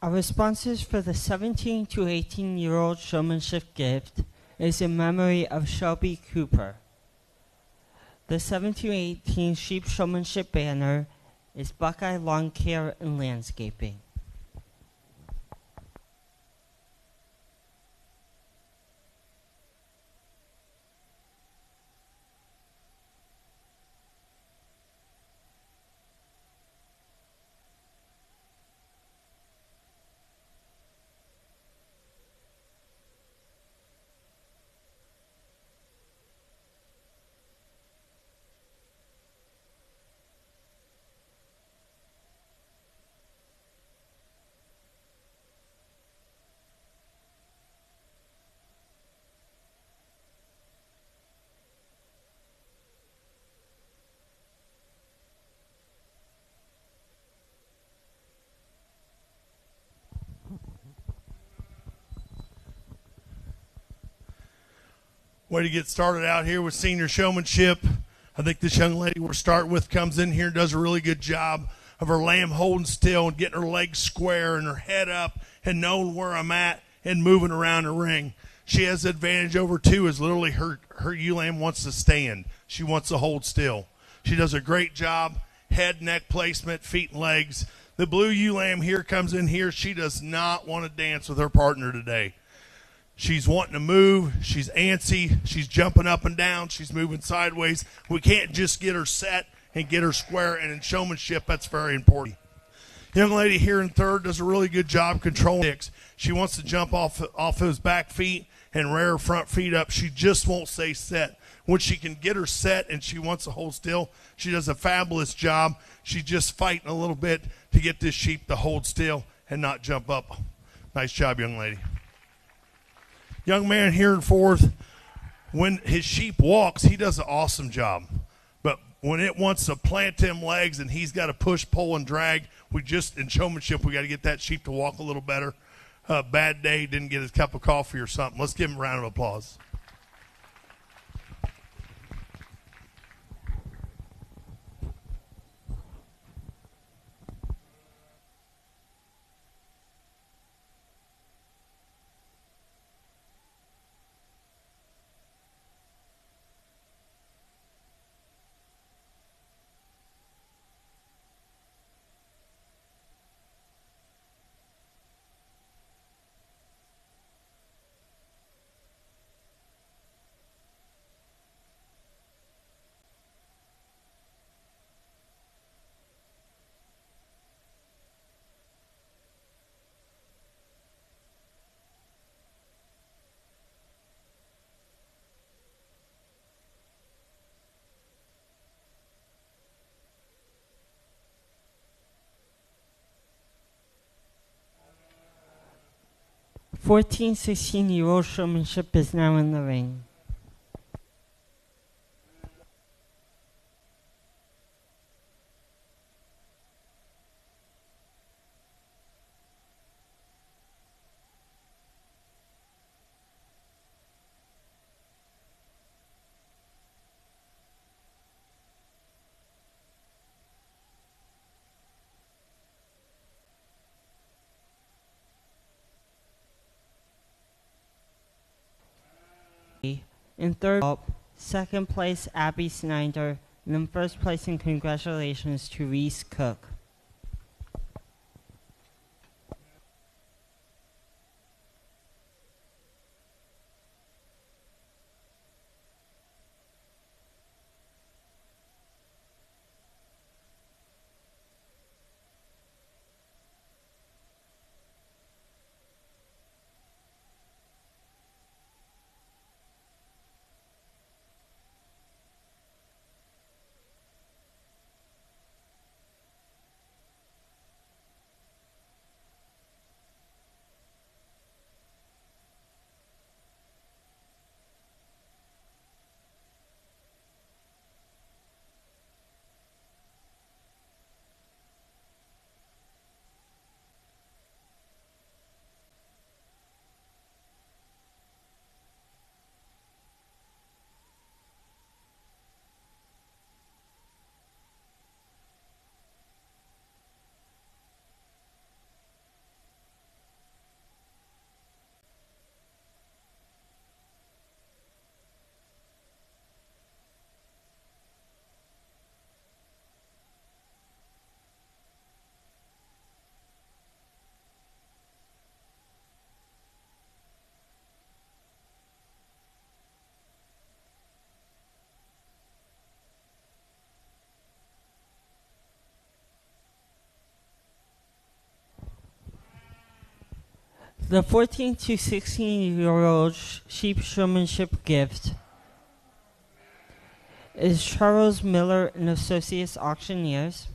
Our sponsors for the 17 to 18-year-old showmanship gift is in memory of Shelby Cooper. The 17 to 18 sheep showmanship banner is Buckeye Lawn Care and Landscaping. Way to get started out here with senior showmanship. I think this young lady we're starting with comes in here and does a really good job of her lamb holding still and getting her legs square and her head up and knowing where I'm at and moving around the ring. She has the advantage over two is literally her ewe lamb wants to stand. She wants to hold still. She does a great job, head, neck placement, feet and legs. The blue ewe lamb here comes in here. She does not want to dance with her partner today. She's wanting to move. She's antsy. She's jumping up and down. She's moving sideways. We can't just get her set and get her square, and in showmanship, that's very important. Young lady here in third does a really good job controlling sticks. She wants to jump off those back feet and rear her front feet up. She just won't stay set. When she can get her set and she wants to hold still, she does a fabulous job. She's just fighting a little bit to get this sheep to hold still and not jump up. Nice job, young lady. Young man here in fourth, when his sheep walks, he does an awesome job. But when it wants to plant them legs and he's got to push, pull, and drag, in showmanship, we got to get that sheep to walk a little better. Bad day, didn't get his cup of coffee or something. Let's give him a round of applause. Fourteen, 16-year-old showmanship is now in the ring. In third, second place, Abby Snyder, and in first place, and congratulations to Reese Cook. The 14 to 16-year-old sheep showmanship gift is Charles Miller and Associates Auctioneers.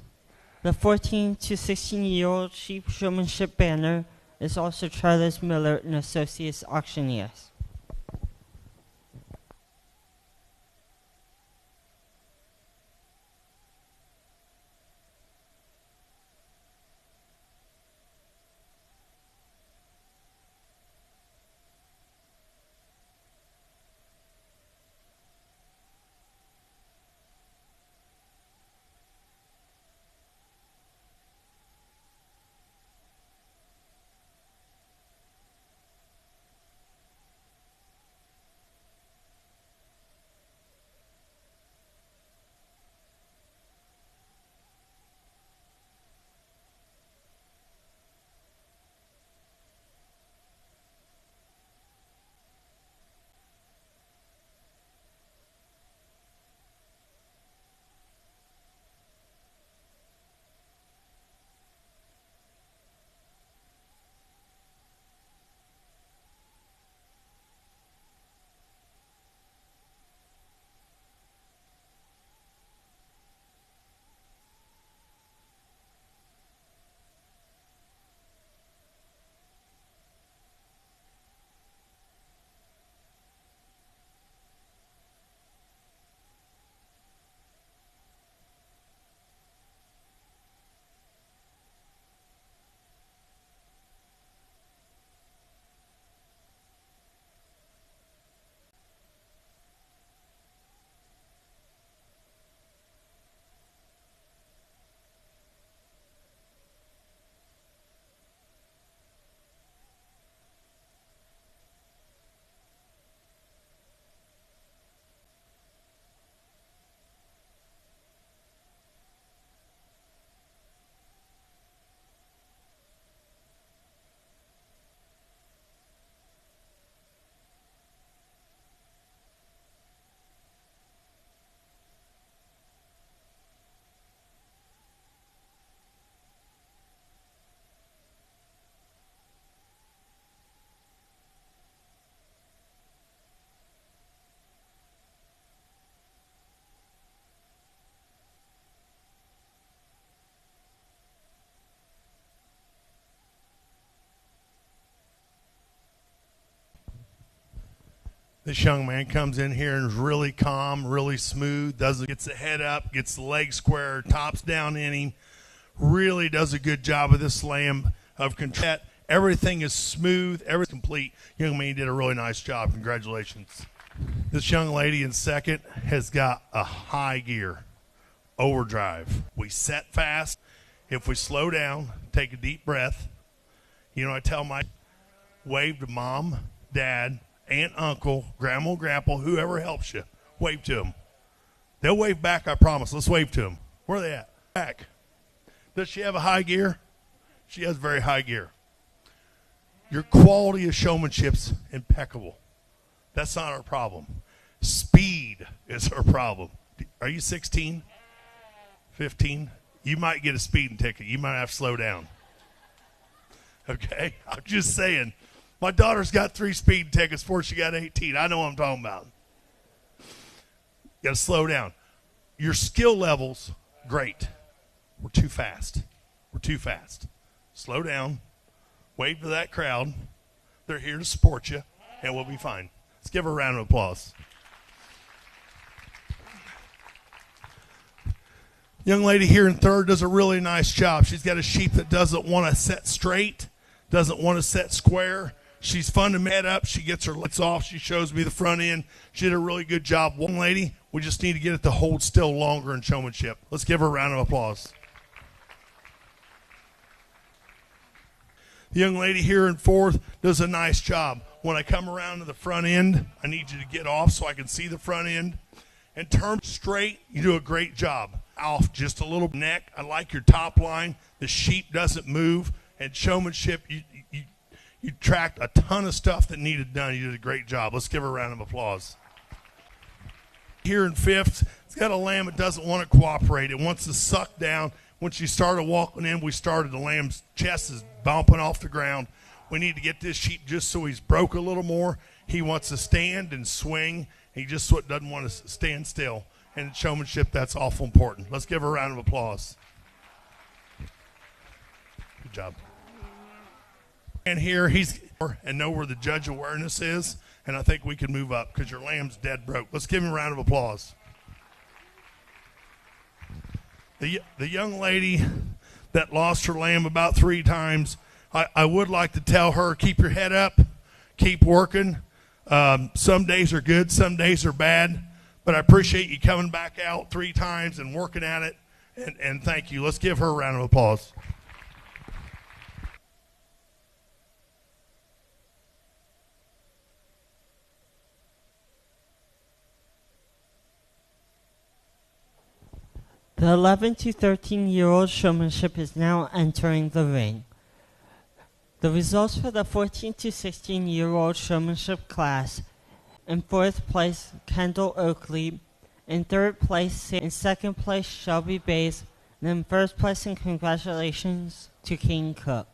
The 14 to 16-year-old sheep showmanship banner is also Charles Miller and Associates Auctioneers. This young man comes in here and is really calm, really smooth, gets the head up, gets the leg square, tops down in him, really does a good job of this lamb of control. Everything is smooth, everything's complete. Young man, you did a really nice job. Congratulations. This young lady in second has got a high gear, overdrive. We set fast. If we slow down, take a deep breath. You know, I tell my wave to mom, dad, aunt, uncle, grandma, grandpa, whoever helps you. Wave to them. They'll wave back, I promise. Let's wave to them. Where are they at? Back. Does she have a high gear? She has very high gear. Your quality of showmanship's impeccable. That's not our problem. Speed is our problem. Are you 16? 15? You might get a speeding ticket. You might have to slow down. Okay? I'm just saying. My daughter's got 3 speeding tickets before she got 18. I know what I'm talking about. You got to slow down. Your skill level's great. We're too fast. We're too fast. Slow down. Wave to that crowd. They're here to support you, and we'll be fine. Let's give her a round of applause. Young lady here in third does a really nice job. She's got a sheep that doesn't want to set straight, doesn't want to set square. She's fun to head up. She gets her legs off. She shows me the front end. She did a really good job. One lady, we just need to get it to hold still longer in showmanship. Let's give her a round of applause. The young lady here in fourth does a nice job. When I come around to the front end, I need you to get off so I can see the front end. And turn straight, you do a great job. Off just a little neck. I like your top line. The sheep doesn't move. And showmanship, you tracked a ton of stuff that needed done. You did a great job. Let's give her a round of applause. Here in fifth, it's got a lamb that doesn't want to cooperate. It wants to suck down. When she started walking in, the lamb's chest is bumping off the ground. We need to get this sheep just so he's broke a little more. He wants to stand and swing. He just doesn't want to stand still. And showmanship, that's awful important. Let's give her a round of applause. Good job. And here and know where the judge awareness is. And I think we can move up because your lamb's dead broke. Let's give him a round of applause. The young lady that lost her lamb about 3 times, I would like to tell her, keep your head up, keep working. Some days are good, some days are bad, but I appreciate you coming back out 3 times and working at it, and thank you. Let's give her a round of applause. The 11 to 13-year-old showmanship is now entering the ring. The results for the 14 to 16-year-old showmanship class: in 4th place, Kendall Oakley; in 3rd place, in 2nd place, Shelby Bays; and in 1st place, and congratulations to King Cook.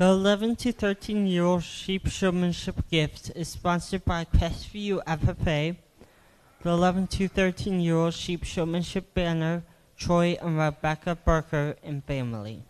The 11 to 13-year-old sheep showmanship gift is sponsored by Crestview FFA. The 11 to 13-year-old sheep showmanship banner, Troy and Rebecca Barker and family.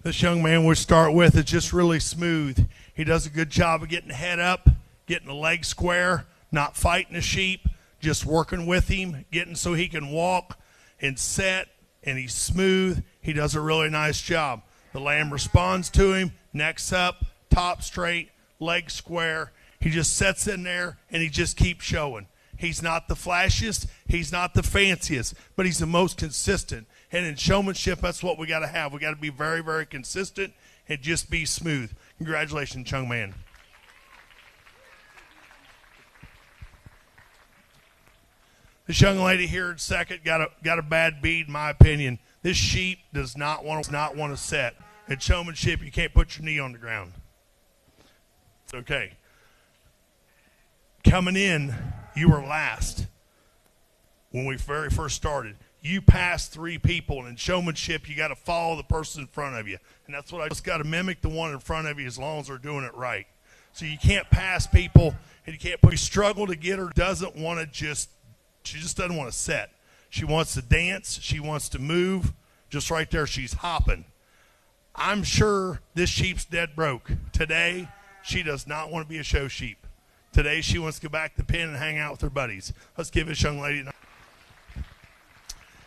This young man we start with is just really smooth. He does a good job of getting the head up, getting the leg square, not fighting the sheep, just working with him, getting so he can walk and set, and he's smooth. He does a really nice job. The lamb responds to him, necks up, top straight, leg square. He just sets in there, and he just keeps showing. He's not the flashiest, he's not the fanciest, but he's the most consistent. And in showmanship, that's what we got to have. We got to be very, very consistent and just be smooth. Congratulations, young man. This young lady here in second got a bad bead, in my opinion. This sheep does not want to set. In showmanship, you can't put your knee on the ground. It's okay. Coming in, you were last when we very first started. You passed 3 people, and in showmanship, you got to follow the person in front of you. And that's what I just got to mimic the one in front of you as long as they're doing it right. So you can't pass people, and you can't put. You struggle to get her. Doesn't want to she just doesn't want to set. She wants to dance. She wants to move. Just right there, she's hopping. I'm sure this sheep's dead broke. Today, she does not want to be a show sheep. Today, she wants to go back to the pen and hang out with her buddies. Let's give this young lady.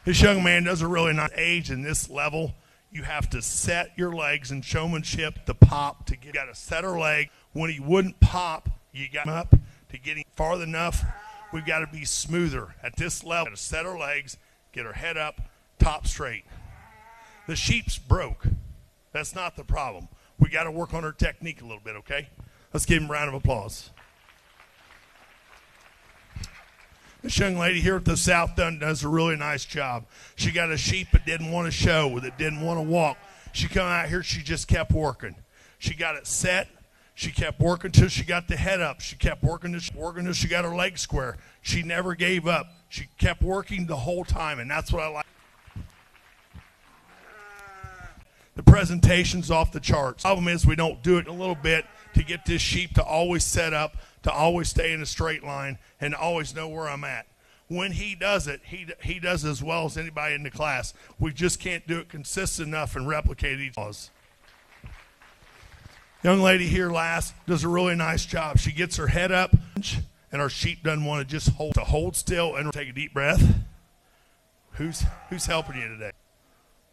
This young man does a really nice age in this level. You have to set your legs in showmanship to pop. You got to set her leg. When he wouldn't pop, you got him up to get him far enough. We've got to be smoother at this level. Got to set her legs, get her head up, top straight. The sheep's broke. That's not the problem. We got to work on her technique a little bit, okay? Let's give him a round of applause. This young lady here at the South does a really nice job. She got a sheep that didn't want to show, that didn't want to walk. She come out here, she just kept working. She got it set. She kept working till she got the head up. She kept working till she got her leg square. She never gave up. She kept working the whole time, and that's what I like. The presentation's off the charts. The problem is we don't do it a little bit to get this sheep to always set up, to always stay in a straight line, and always know where I'm at. When he does it, he does as well as anybody in the class. We just can't do it consistent enough and replicate each other. Young lady here last does a really nice job. She gets her head up, and our sheep doesn't want to just hold still and take a deep breath. Who's helping you today?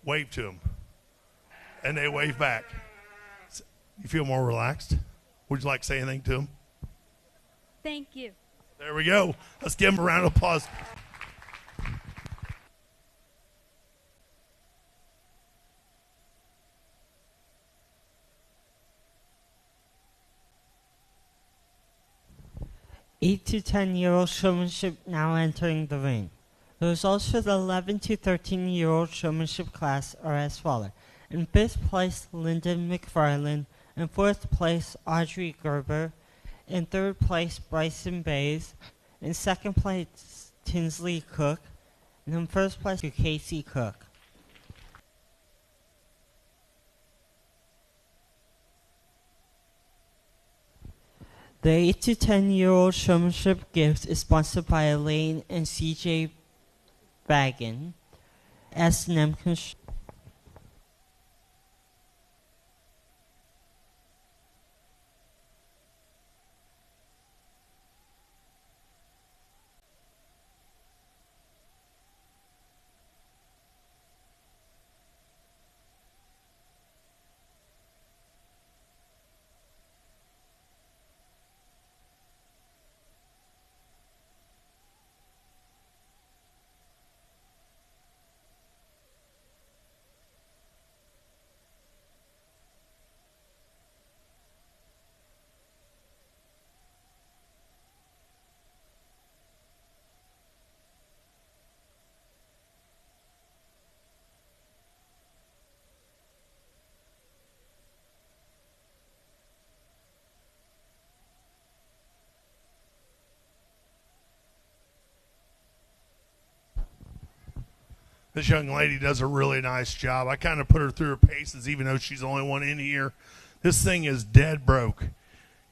Wave to them. And they wave back. You feel more relaxed? Would you like to say anything to them? Thank you. There we go. Let's give them a round of applause. Eight to 10-year-old showmanship now entering the ring. The results for the 11 to 13-year-old showmanship class are as follows. In 5th place, Lyndon McFarland. In 4th place, Audrey Gerber. In 3rd place, Bryson Bays. In 2nd place, Tinsley Cook. And in 1st place, Casey Cook. The 8 to 10-year-old showmanship gift is sponsored by Elaine and CJ Baggin, S&M Construction. This young lady does a really nice job. I kind of put her through her paces even though she's the only one in here. This thing is dead broke.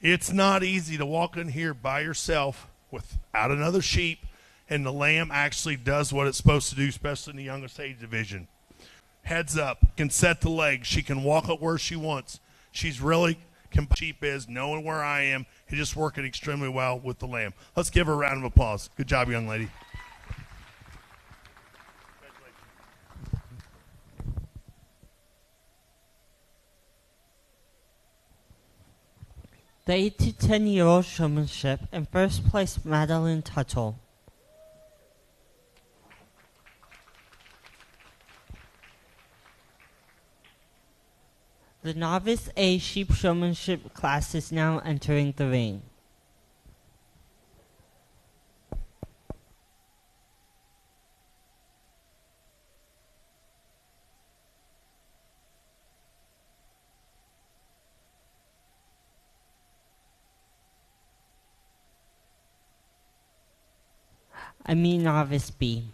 It's not easy to walk in here by yourself without another sheep, and the lamb actually does what it's supposed to do, especially in the youngest age division. heads up, can set the legs. She can walk it where she wants. She's really sheep is, knowing where I am, and just working extremely well with the lamb. Let's give her a round of applause. Good job, young lady. The 8 to 10-year-old showmanship, in first place, Madeline Tuttle. The Novice A sheep showmanship class is now entering the ring. I mean Novice B.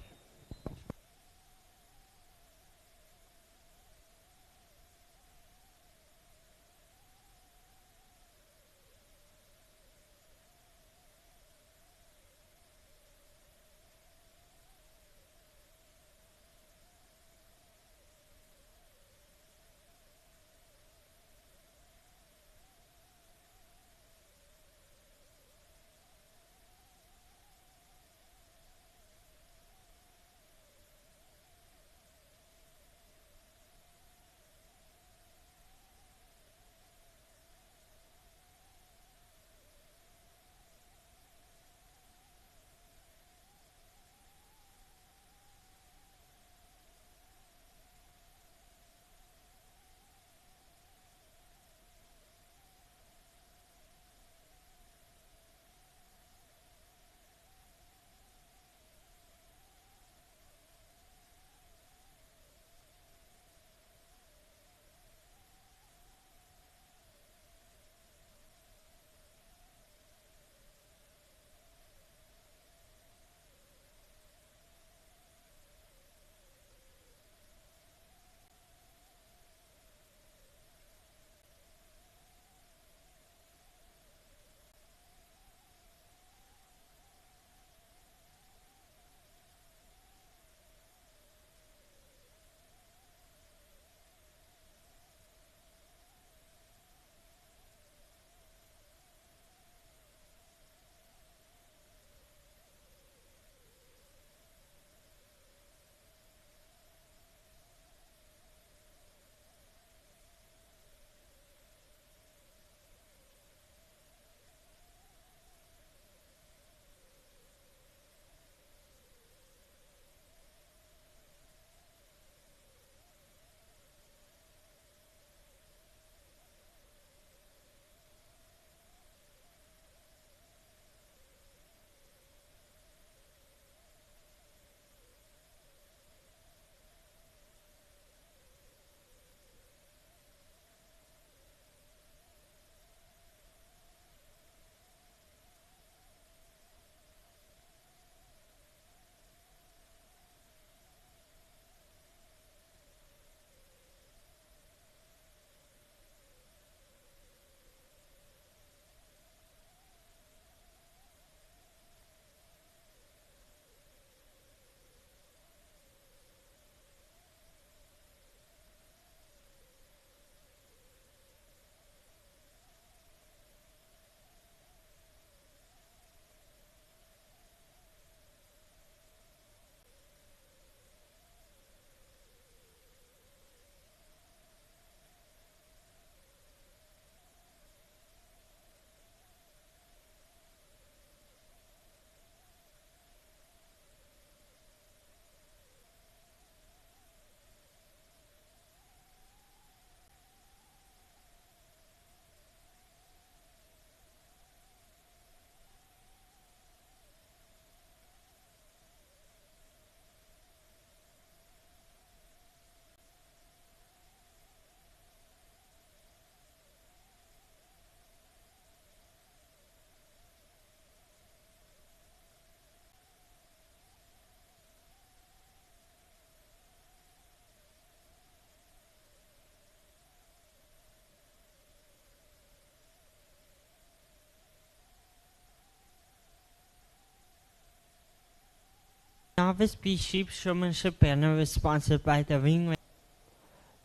Novice B sheep showmanship banner is sponsored by the ring.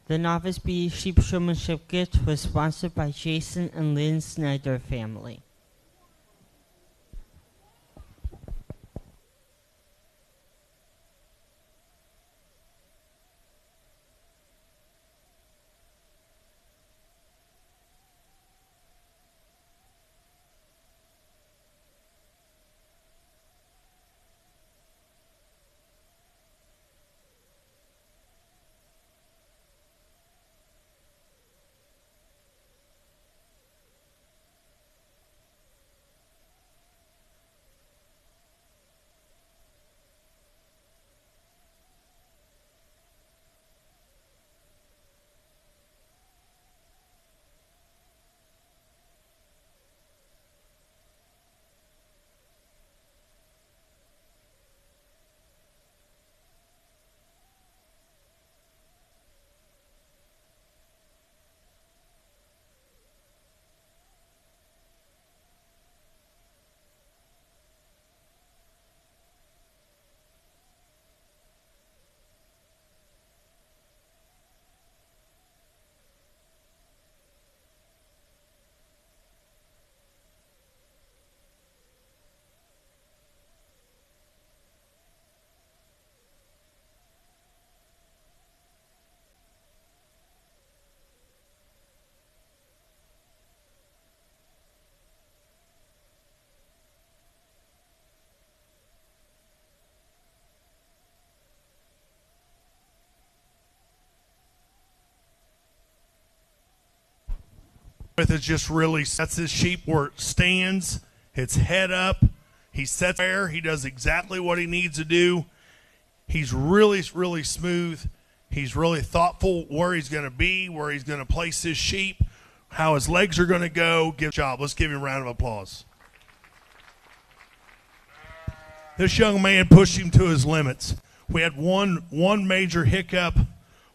The Novice B sheep showmanship gift was sponsored by Jason and Lynn Snyder family. With is just really sets his sheep where it stands, its head up. He sets there. He does exactly what he needs to do. He's really, really smooth. He's really thoughtful where he's going to be, where he's going to place his sheep, how his legs are going to go. Give job. Let's give him a round of applause. This young man pushed him to his limits. We had one major hiccup.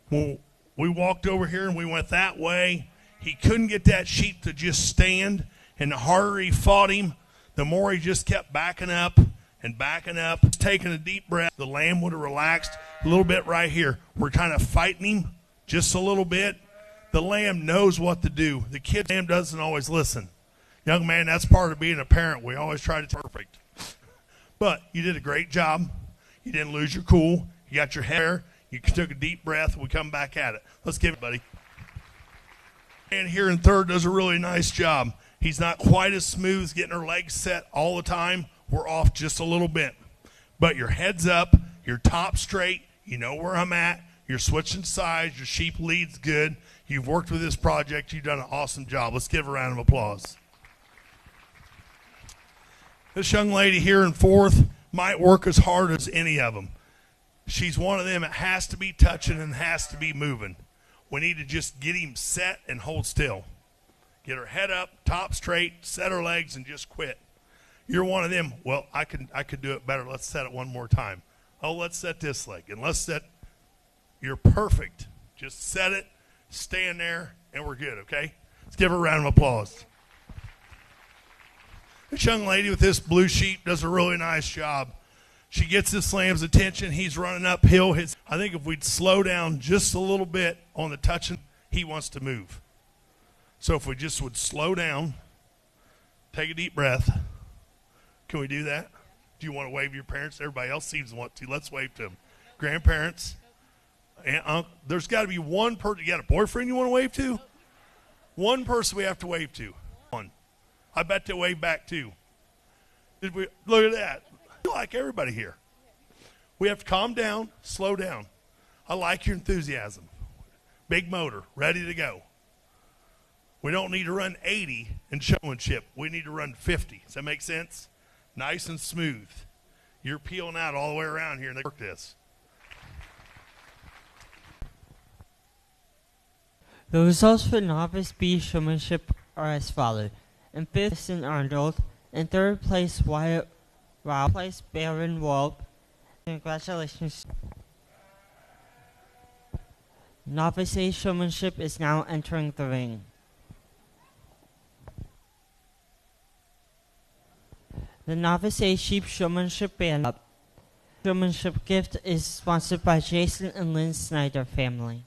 When we walked over here and we went that way. He couldn't get that sheep to just stand, and the harder he fought him, the more he just kept backing up and backing up, taking a deep breath. The lamb would have relaxed a little bit right here. We're kind of fighting him just a little bit. The lamb knows what to do. The lamb doesn't always listen. Young man, that's part of being a parent. We always try to be perfect. But you did a great job. You didn't lose your cool. You got your hair. You took a deep breath. We come back at it. Let's give it, buddy. And here in third does a really nice job. He's not quite as smooth as getting her legs set all the time. We're off just a little bit. But your head's up, your top straight, you know where I'm at, you're switching sides, your sheep lead's good. You've worked with this project, you've done an awesome job. Let's give a round of applause. This young lady here in fourth might work as hard as any of them. She's one of them that has to be touching and has to be moving. We need to just get him set and hold still. Get her head up, top straight, set her legs, and just quit. You're one of them. Well, I could do it better. Let's set it one more time. Oh, let's set this leg. And let's set. You're perfect. Just set it, stand there, and we're good, okay? Let's give her a round of applause. This young lady with this blue sheep does a really nice job. She gets this lamb's attention. He's running uphill. I think if we'd slow down just a little bit on the touching, he wants to move. So if we just would slow down, take a deep breath. Can we do that? Do you want to wave to your parents? Everybody else seems to want to. Let's wave to them. Grandparents. And there's got to be one person. You got a boyfriend you want to wave to? One person we have to wave to. One. I bet they wave back too. Look at that. Like everybody here. We have to calm down, slow down. I like your enthusiasm. Big motor, ready to go. We don't need to run 80 in showmanship. We need to run 50. Does that make sense? Nice and smooth. You're peeling out all the way around here and they work this. The results for Novice B showmanship are as follows. In fifth, Arnold. In third place, Wyatt. Place Baron Wolp. Congratulations. Novice A showmanship is now entering the ring. The Novice A sheep showmanship band showmanship gift is sponsored by Jason and Lynn Snyder family.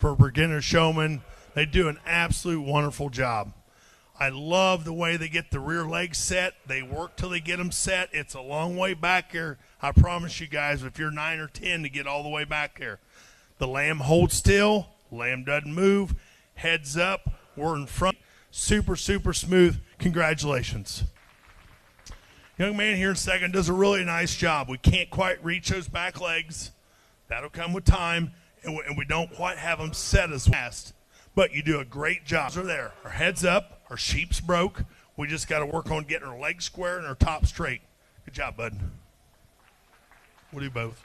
for beginner showmen. They do an absolute wonderful job. I love the way they get the rear legs set. They work till they get them set. It's a long way back here. I promise you guys, if you're 9 or 10, to get all the way back there. The lamb holds still. Lamb doesn't move. Heads up. We're in front. Super, super smooth. Congratulations. Young man here in second does a really nice job. We can't quite reach those back legs. That'll come with time, and we don't quite have them set as fast. But you do a great job. They're there. Our head's up. Our sheep's broke. We just got to work on getting our legs square and our top straight. Good job, bud. We'll do both.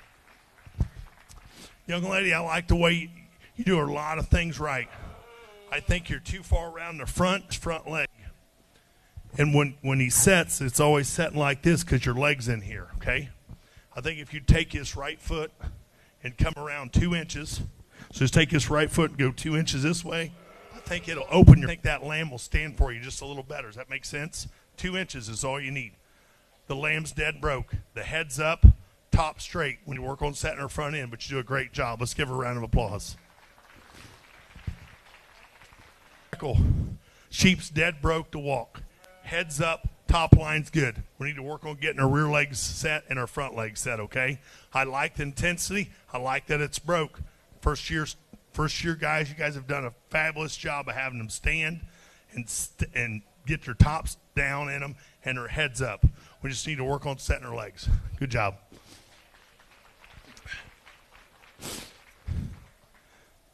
Young lady, I like the way you do a lot of things right. I think you're too far around the front leg. And when he sets, it's always setting like this because your leg's in here, okay? I think if you take his right foot and come around 2 inches, so just take his right foot and go 2 inches this way, I think it'll open your, I think that lamb will stand for you just a little better. Does that make sense? 2 inches is all you need. The lamb's dead broke. The head's up, top straight when you work on setting her front end, but you do a great job. Let's give her a round of applause. Sheep's dead broke to walk. Heads up, top line's good. We need to work on getting our rear legs set and our front legs set, okay? I like the intensity. I like that it's broke. First year guys, you guys have done a fabulous job of having them stand and get their tops down in them and their heads up. We just need to work on setting our legs. Good job.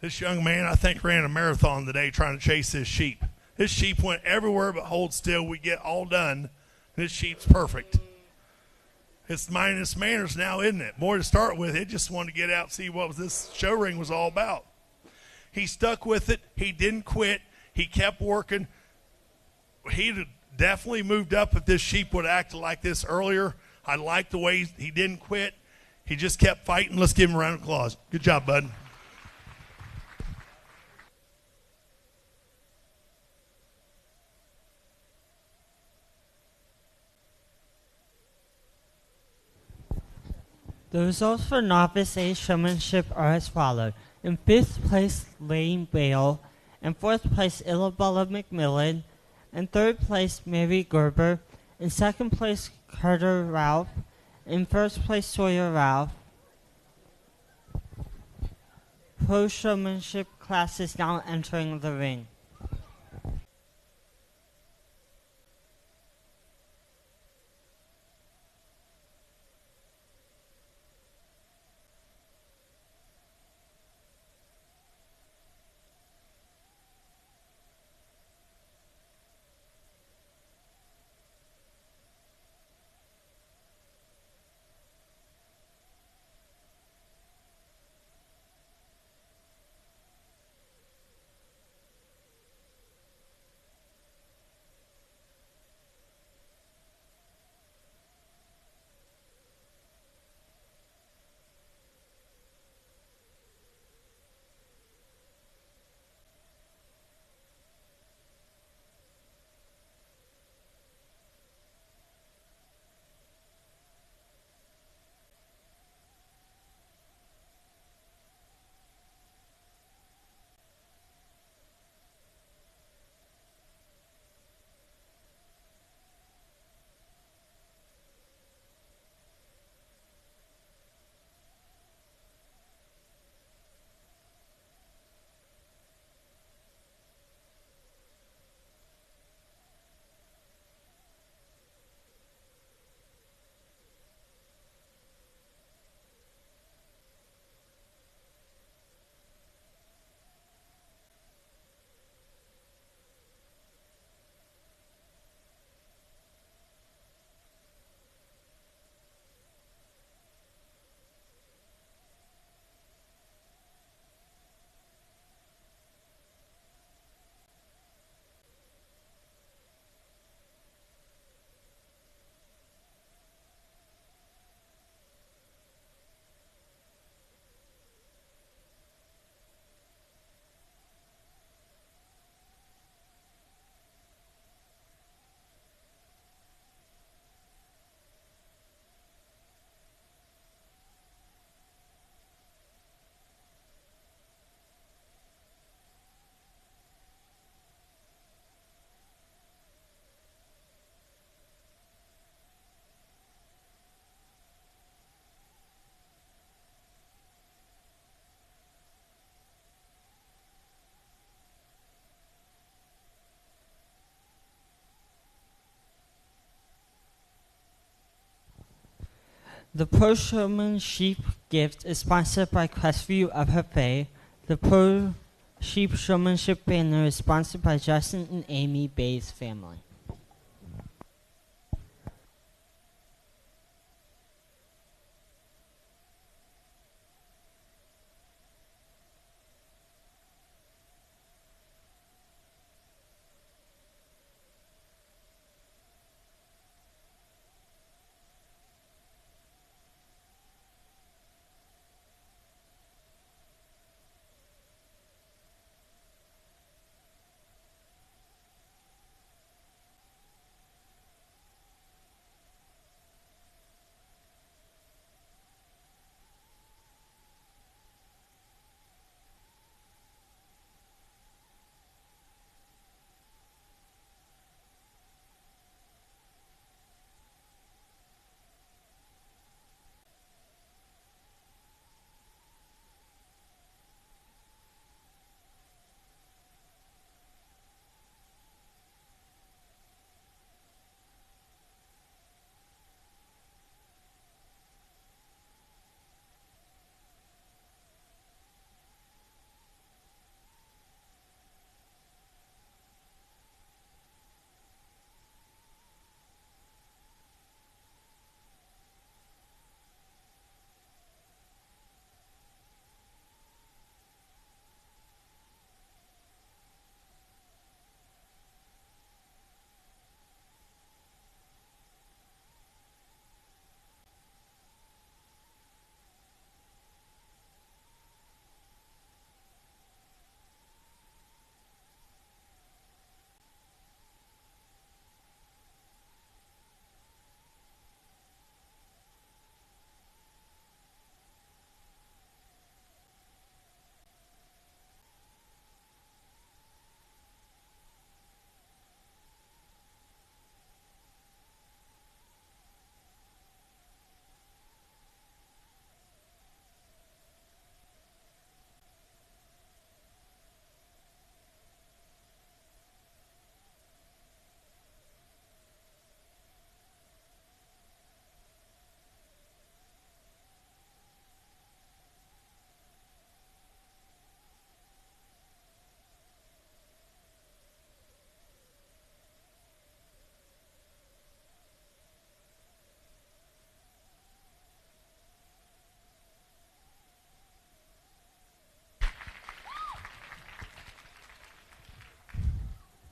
This young man, I think, ran a marathon today trying to chase this sheep. This sheep went everywhere but hold still. We get all done. This sheep's perfect. It's minus manners now, isn't it? Boy, to start with, it just wanted to get out and see what this show ring was all about. He stuck with it. He didn't quit. He kept working. He'd definitely moved up if this sheep would have acted like this earlier. I like the way he didn't quit. He just kept fighting. Let's give him a round of applause. Good job, bud. The results for Novice A showmanship are as follows. In 5th place, Lane Bale. In 4th place, Illabella McMillan. In 3rd place, Mary Gerber. In 2nd place, Carter Ralph. In 1st place, Sawyer Ralph. Pro showmanship class is now entering the ring. The Pro Showmanship gift is sponsored by Crestview of Hefe. The Pro Sheep Showmanship banner is sponsored by Justin and Amy Bay's family.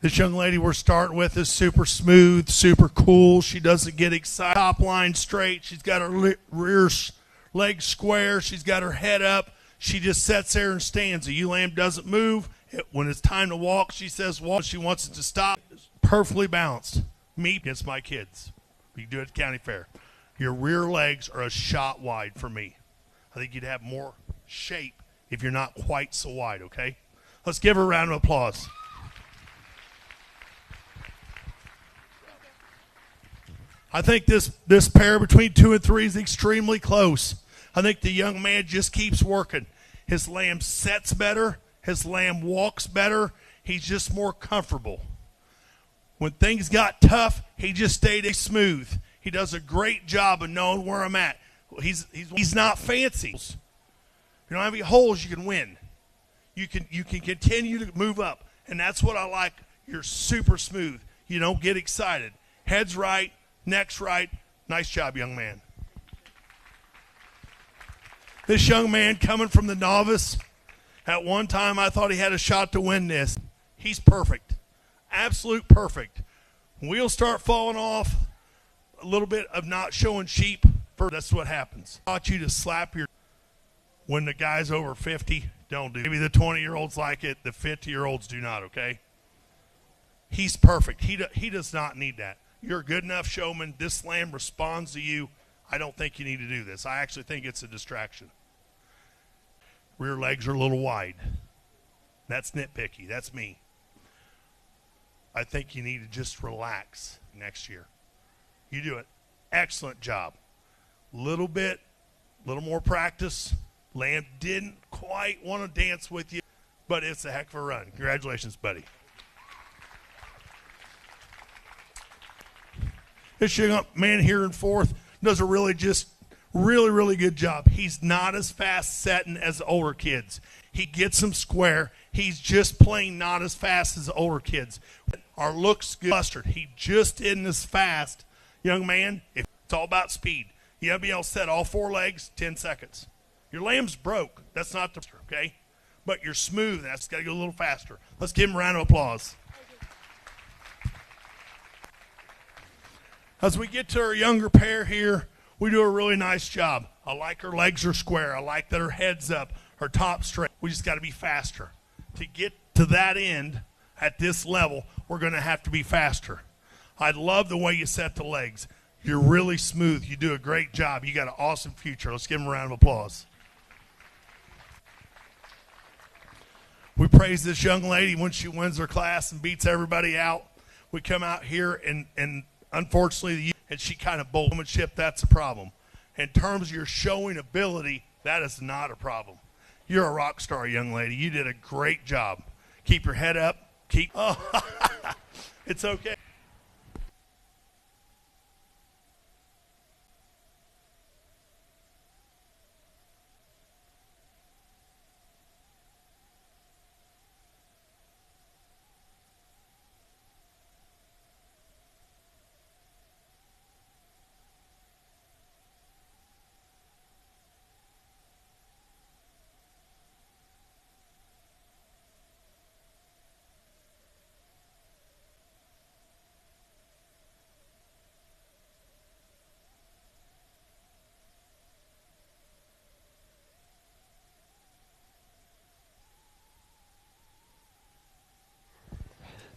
This young lady we're starting with is super smooth, super cool. She doesn't get excited. Top line straight. She's got her rear leg square. She's got her head up. She just sits there and stands. The ewe lamb doesn't move. When it's time to walk, she says walk. She wants it to stop. Perfectly balanced. Me against my kids. You can do it at county fair. Your rear legs are a shot wide for me. I think you'd have more shape if you're not quite so wide, okay? Let's give her a round of applause. I think this pair between 2 and 3 is extremely close. I think the young man just keeps working. His lamb sets better. His lamb walks better. He's just more comfortable. When things got tough, he just stayed smooth. He does a great job of knowing where I'm at. He's not fancy. If you don't have any holes, you can win. You can continue to move up, and that's what I like. You're super smooth. You don't get excited. Head's right. Next right. Nice job, young man. This young man coming from the Novice, at one time I thought he had a shot to win this. He's perfect. Absolute perfect. Wheels start falling off, a little bit of not showing sheep. That's what happens. I want you to slap your, when the guy's over 50, don't do it. Maybe the 20-year-olds like it, the 50-year-olds do not, okay? He's perfect. He does not need that. You're a good enough showman. This lamb responds to you. I don't think you need to do this. I actually think it's a distraction. Rear legs are a little wide. That's nitpicky. That's me. I think you need to just relax next year. You do it. Excellent job. Little more practice. Lamb didn't quite want to dance with you, but it's a heck of a run. Congratulations, buddy. This young man here in fourth does a really just Really, really good job. He's not as fast setting as the older kids. He gets them square. He's just plain not as fast as the older kids. Our looks good. Mustard. He just isn't as fast. Young man, it's all about speed. You got to be able to set all four legs, 10 seconds. Your lamb's broke. That's not the, okay? But you're smooth. That's got to go a little faster. Let's give him a round of applause. As we get to our younger pair here, we do a really nice job. I like her legs are square. I like that her head's up, her top straight. We just got to be faster. To get to that end at this level, we're going to have to be faster. I love the way you set the legs. You're really smooth. You do a great job. You got an awesome future. Let's give them a round of applause. We praise this young lady when she wins her class and beats everybody out. We come out here and unfortunately, and she kind of bold. Showmanship, that's a problem. In terms of your showing ability, that is not a problem. You're a rock star, young lady. You did a great job. Keep your head up. It's okay.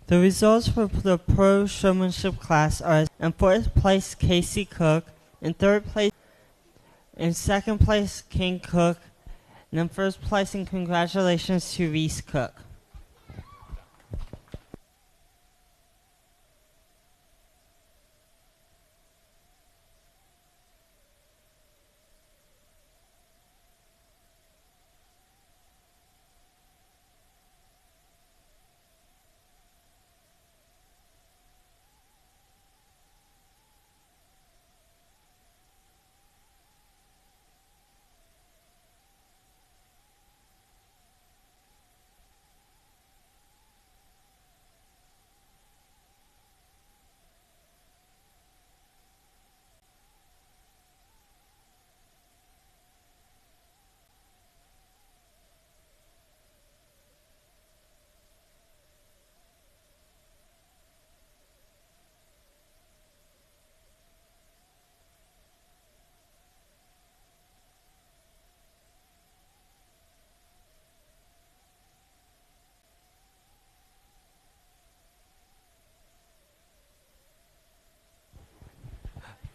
The results for the pro showmanship class are: in fourth place, Casey Cook; in third place, in second place, King Cook; and in first place, and congratulations to Reese Cook.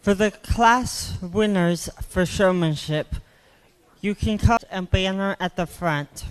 For the class winners for showmanship, you can cut a banner at the front.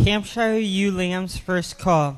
Hampshire ewe lambs first call.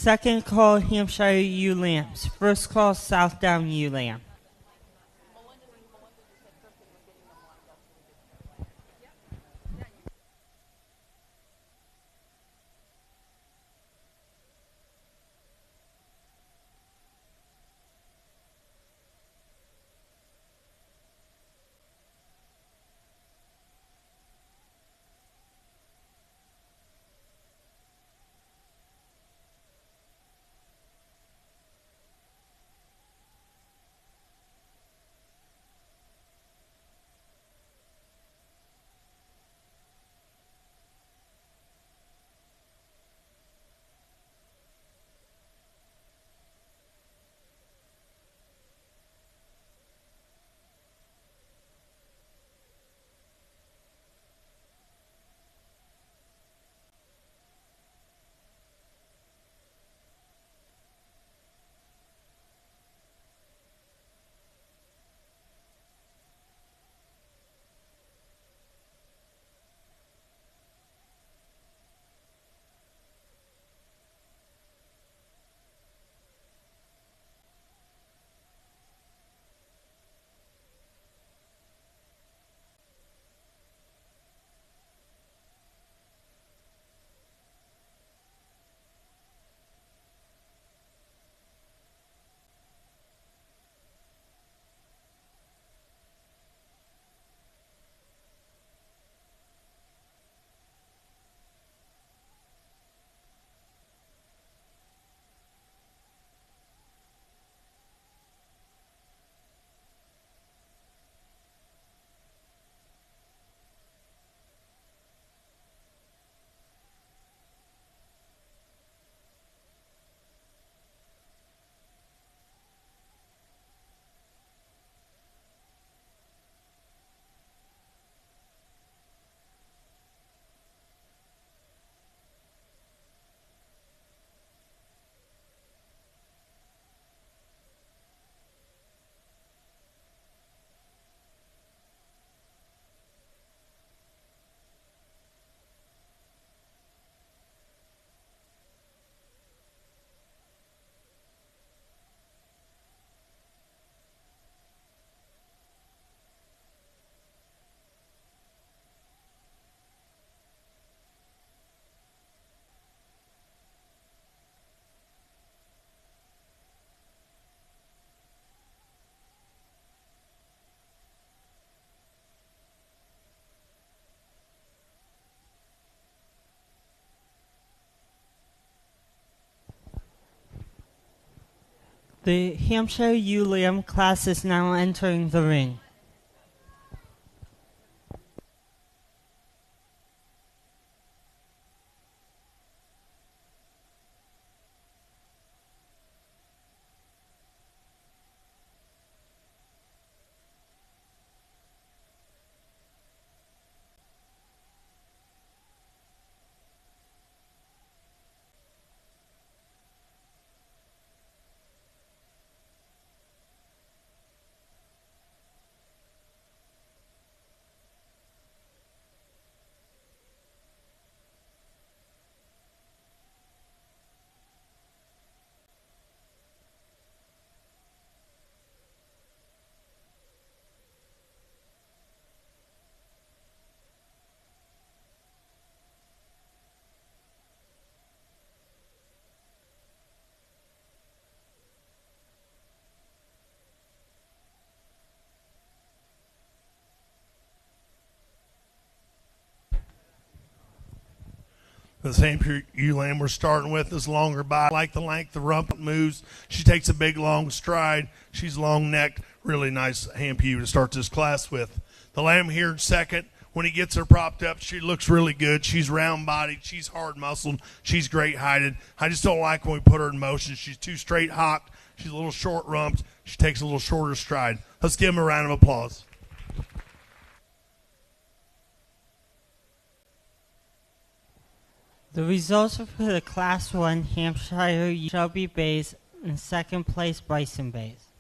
Second call, Hampshire ewe lambs. First call, Southdown ewe lamb. The Hampshire ewe lamb class is now entering the ring. The same ewe lamb we're starting with is longer body. Like the length the rump moves. She takes a big long stride. She's long necked. Really nice ham ewe to start this class with. The lamb here in second. When he gets her propped up, she looks really good. She's round bodied. She's hard muscled. She's great heighted. I just don't like when we put her in motion. She's too straight hocked. She's a little short rumped. She takes a little shorter stride. Let's give him a round of applause. The results for the Class 1 Hampshire Shelby Bays and second place Bison Bays.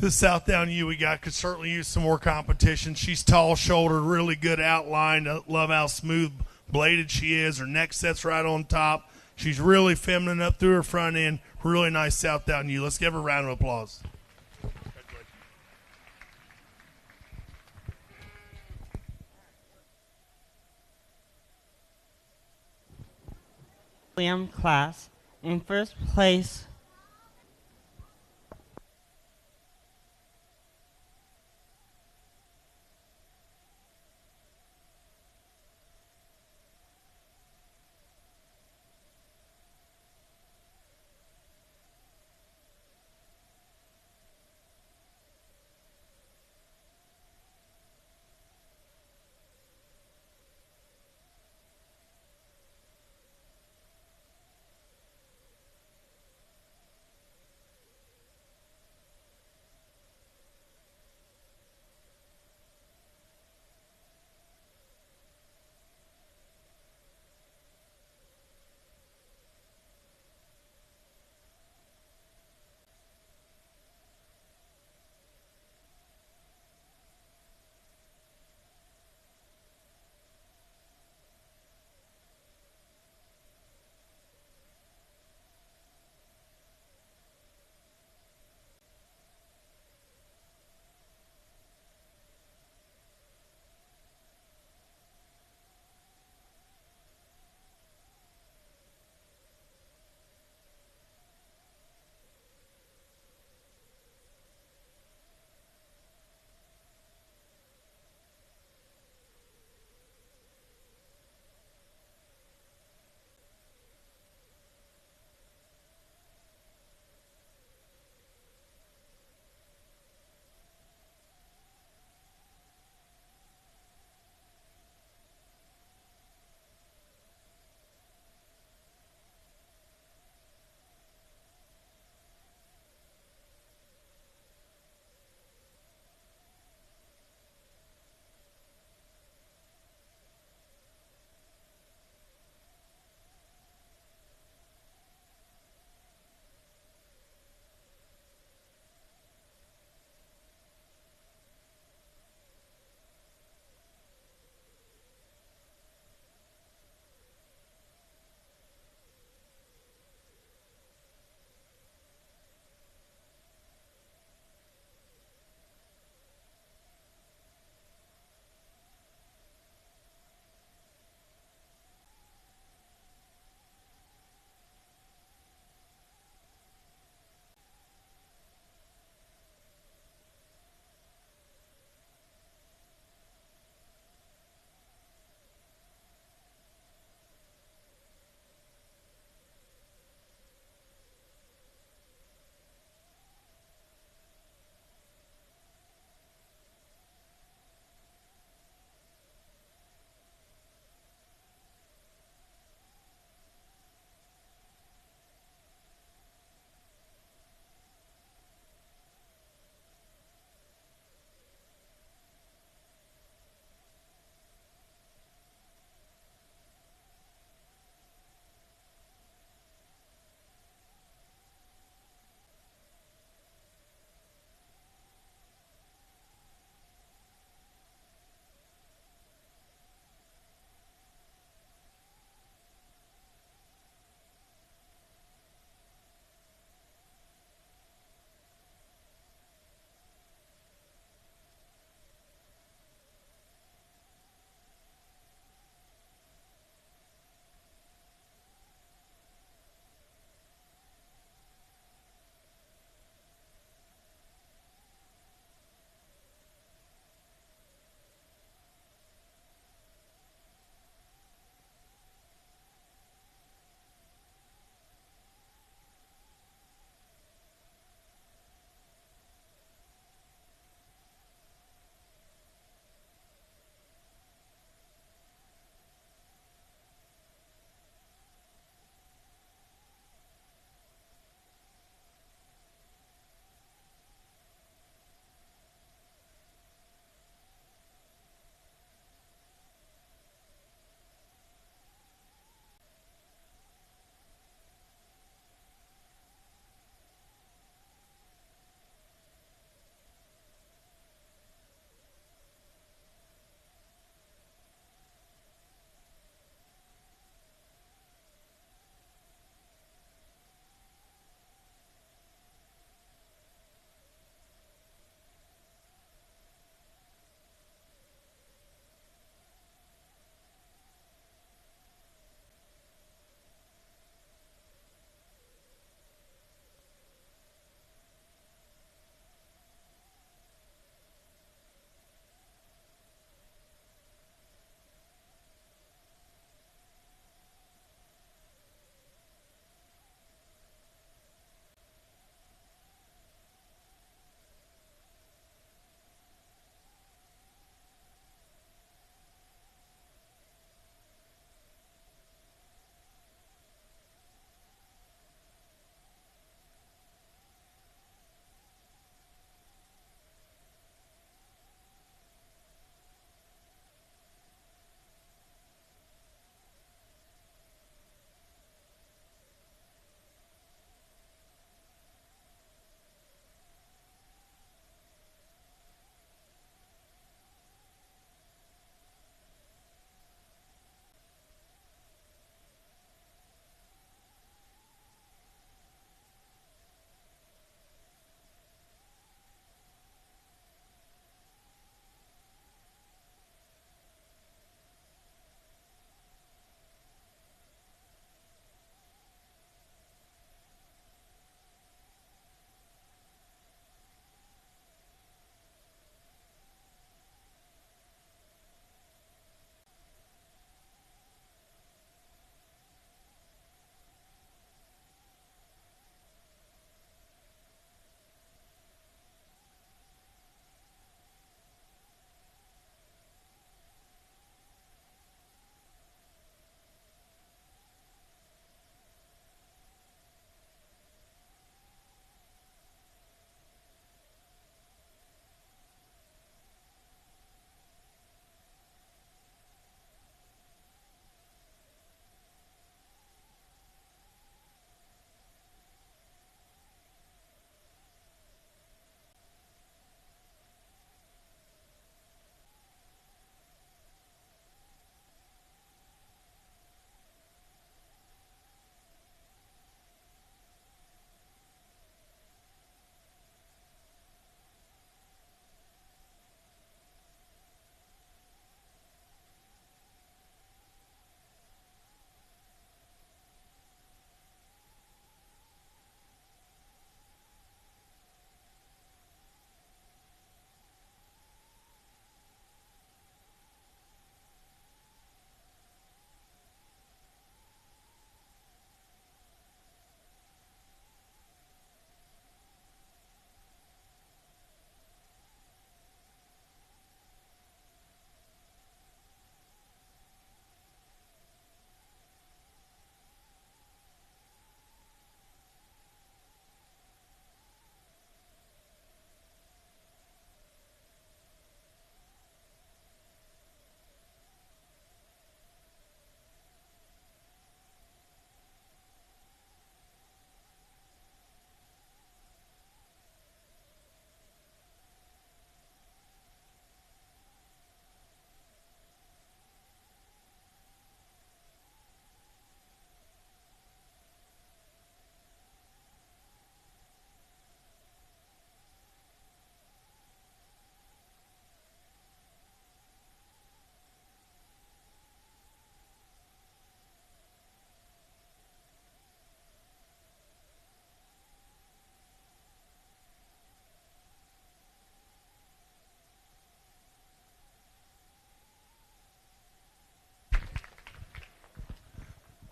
This South Down ewe we got could certainly use some more competition. She's tall shouldered, really good outline. I love how smooth bladed she is. Her neck sets right on top. She's really feminine up through her front end. Really nice South Down ewe. Let's give her a round of applause. Lamb class in first place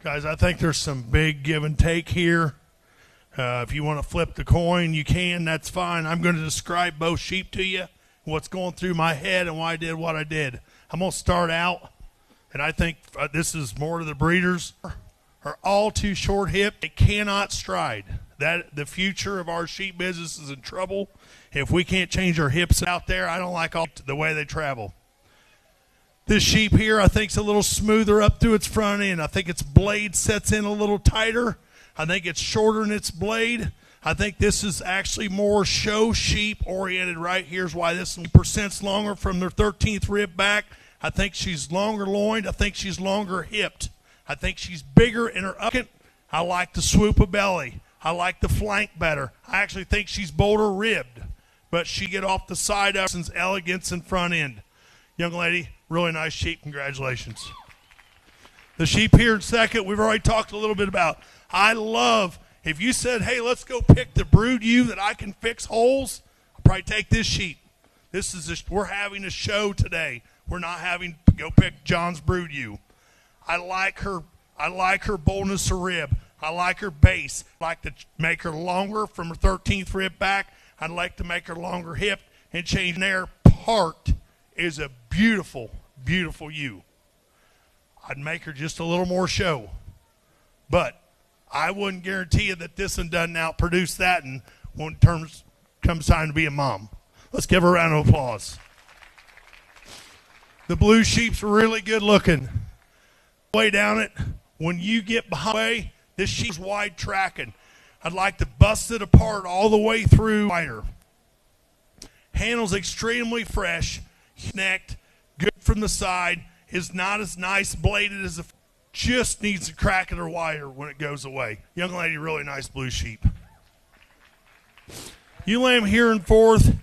Guys, I think there's some big give and take here. If you want to flip the coin, you can. That's fine. I'm going to describe both sheep to you, what's going through my head and why I did what I did. I'm going to start out, and I think this is more to the breeders. Are all too short hip. They cannot stride. That the future of our sheep business is in trouble. If we can't change our hips out there, I don't like the way they travel. This sheep here, I think, is a little smoother up through its front end. I think its blade sets in a little tighter. I think it's shorter in its blade. I think this is actually more show sheep oriented right here's why this percent's longer from their 13th rib back. I think she's longer loined. I think she's longer hipped. I think she's bigger in her up. I like the swoop of belly. I like the flank better. I actually think she's bolder ribbed, but she get off the side of elegance and front end. Young lady, really nice sheep. Congratulations. The sheep here in second, we've already talked a little bit about. I love, if you said, hey, let's go pick the brood ewe that I can fix holes, I'll probably take this sheep. We're having a show today. We're not having to go pick John's brood ewe. I like her boldness of rib. I like her base. I like to make her longer from her 13th rib back. I'd like to make her longer hip and change their part is a beautiful, beautiful ewe. I'd make her just a little more show. But I wouldn't guarantee you that this one doesn't outproduce that and when comes time to be a mom. Let's give her a round of applause. The blue sheep's really good looking. Way down it, when you get behind, this sheep's wide tracking. I'd like to bust it apart all the way through wider. Handle's extremely fresh, necked, good from the side, is not as nice bladed as just needs to crack it or wider when it goes away. Young lady, really nice blue sheep. You lamb here in fourth.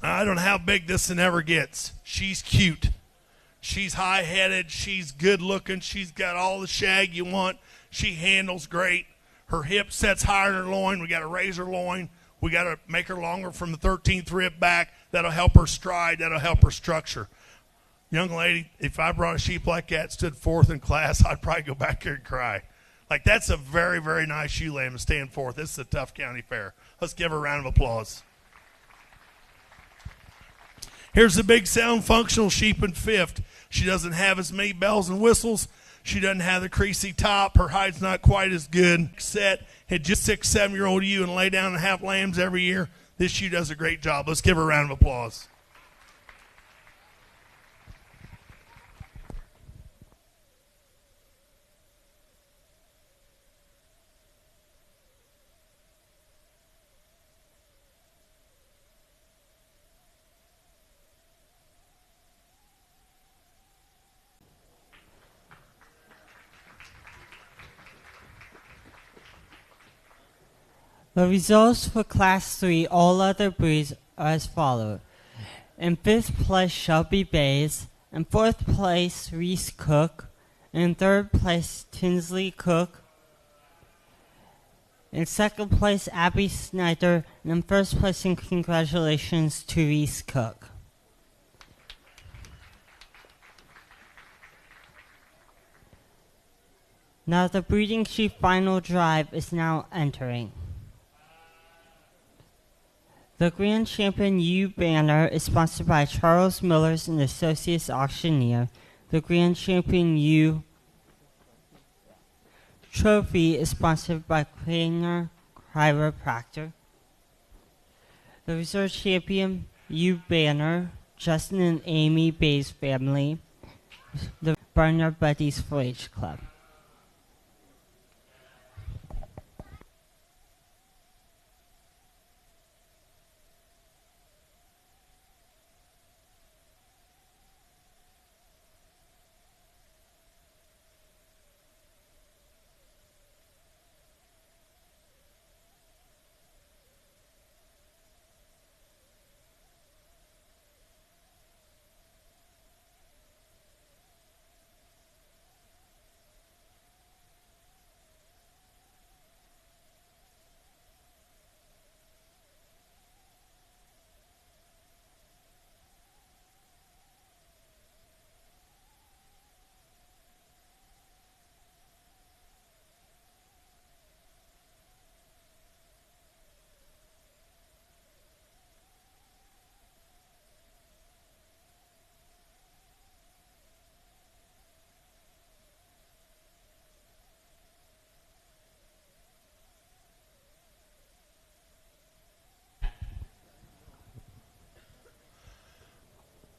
I don't know how big this one ever gets. She's cute. She's high-headed. She's good-looking. She's got all the shag you want. She handles great. Her hip sets higher than her loin. We got to raise her loin. We got to make her longer from the 13th rib back. That'll help her stride. That'll help her structure. Young lady, if I brought a sheep like that, stood fourth in class, I'd probably go back here and cry. Like, that's a very, very nice ewe lamb to stand fourth. This is a tough county fair. Let's give her a round of applause. Here's the big sound functional sheep in fifth. She doesn't have as many bells and whistles. She doesn't have the creasy top. Her hide's not quite as good. Set had just 6, 7-year-old ewe and lay down and have lambs every year. This ewe does a great job. Let's give her a round of applause. The results for Class 3 all other breeds are as follows. In 5th place, Shelby Bays. In 4th place, Reese Cook. In 3rd place, Tinsley Cook. In 2nd place, Abby Snyder. And in 1st place, and congratulations to Reese Cook. Now the breeding sheep final drive is now entering. The Grand Champion U banner is sponsored by Charles Millers and Associates Auctioneer. The Grand Champion U trophy is sponsored by Kramer Chiropractor. The Reserve Champion U banner, Justin and Amy Bay's family, the Barnyard Buddies 4-H Club.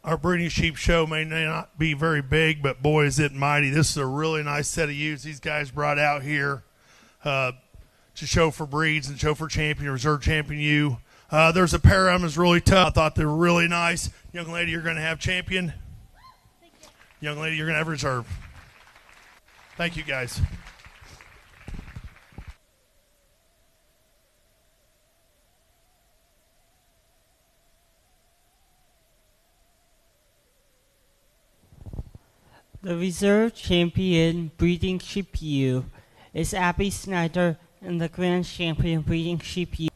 Our breeding sheep show may not be very big, but boy, is it mighty. This is a really nice set of ewes these guys brought out here to show for breeds and show for champion, reserve champion ewe. There's a pair of them that's really tough. I thought they were really nice. Young lady, you're going to have champion. Young lady, you're going to have reserve. Thank you, guys. The reserve champion breeding sheep ewe is Abby Snyder, and the grand champion breeding sheep ewe.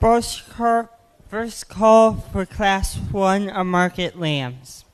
First call for Class 1 of market lambs.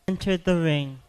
Entered the ring.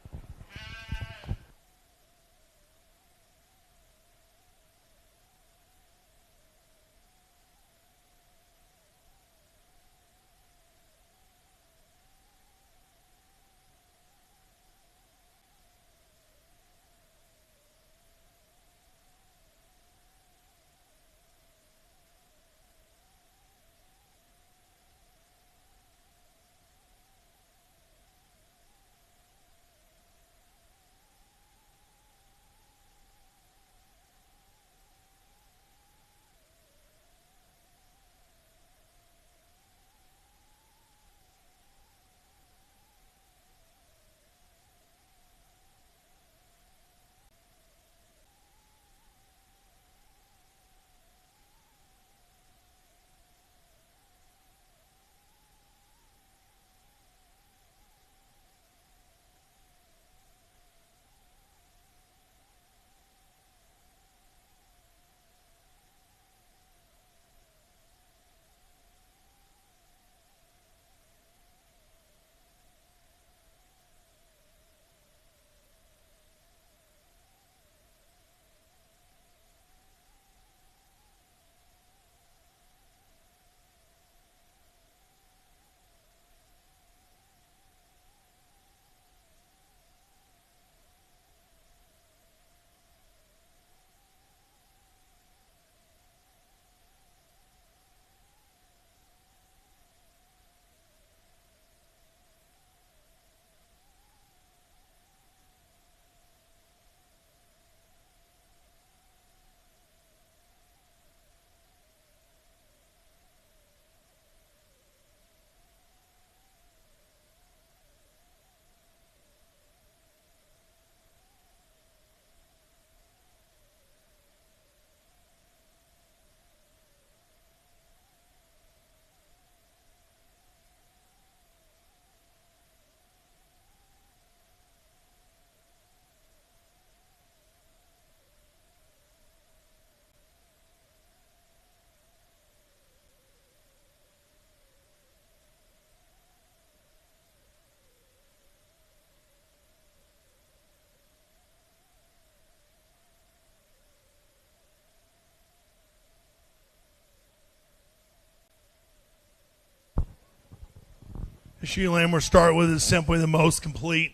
She lamb we're starting with is simply the most complete.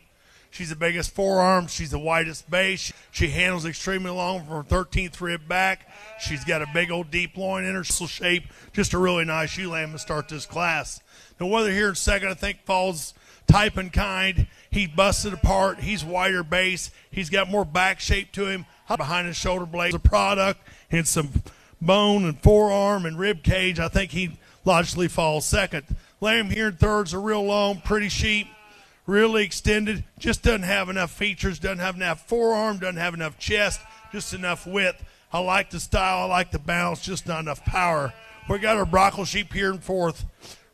She's the biggest forearm. She's the widest base. She handles extremely long from her 13th rib back. She's got a big old deep loin in her shape. Just a really nice ewe lamb to start this class. The weather here in second, I think, falls type and kind. He's busted apart. He's wider base. He's got more back shape to him. Behind his shoulder blades, a product and some bone and forearm and rib cage. I think he logically falls second. Lamb here in third's a real long, pretty sheep. Really extended, just doesn't have enough features, doesn't have enough forearm, doesn't have enough chest, just enough width. I like the style, I like the balance, just not enough power. We got our broccoli sheep here in fourth.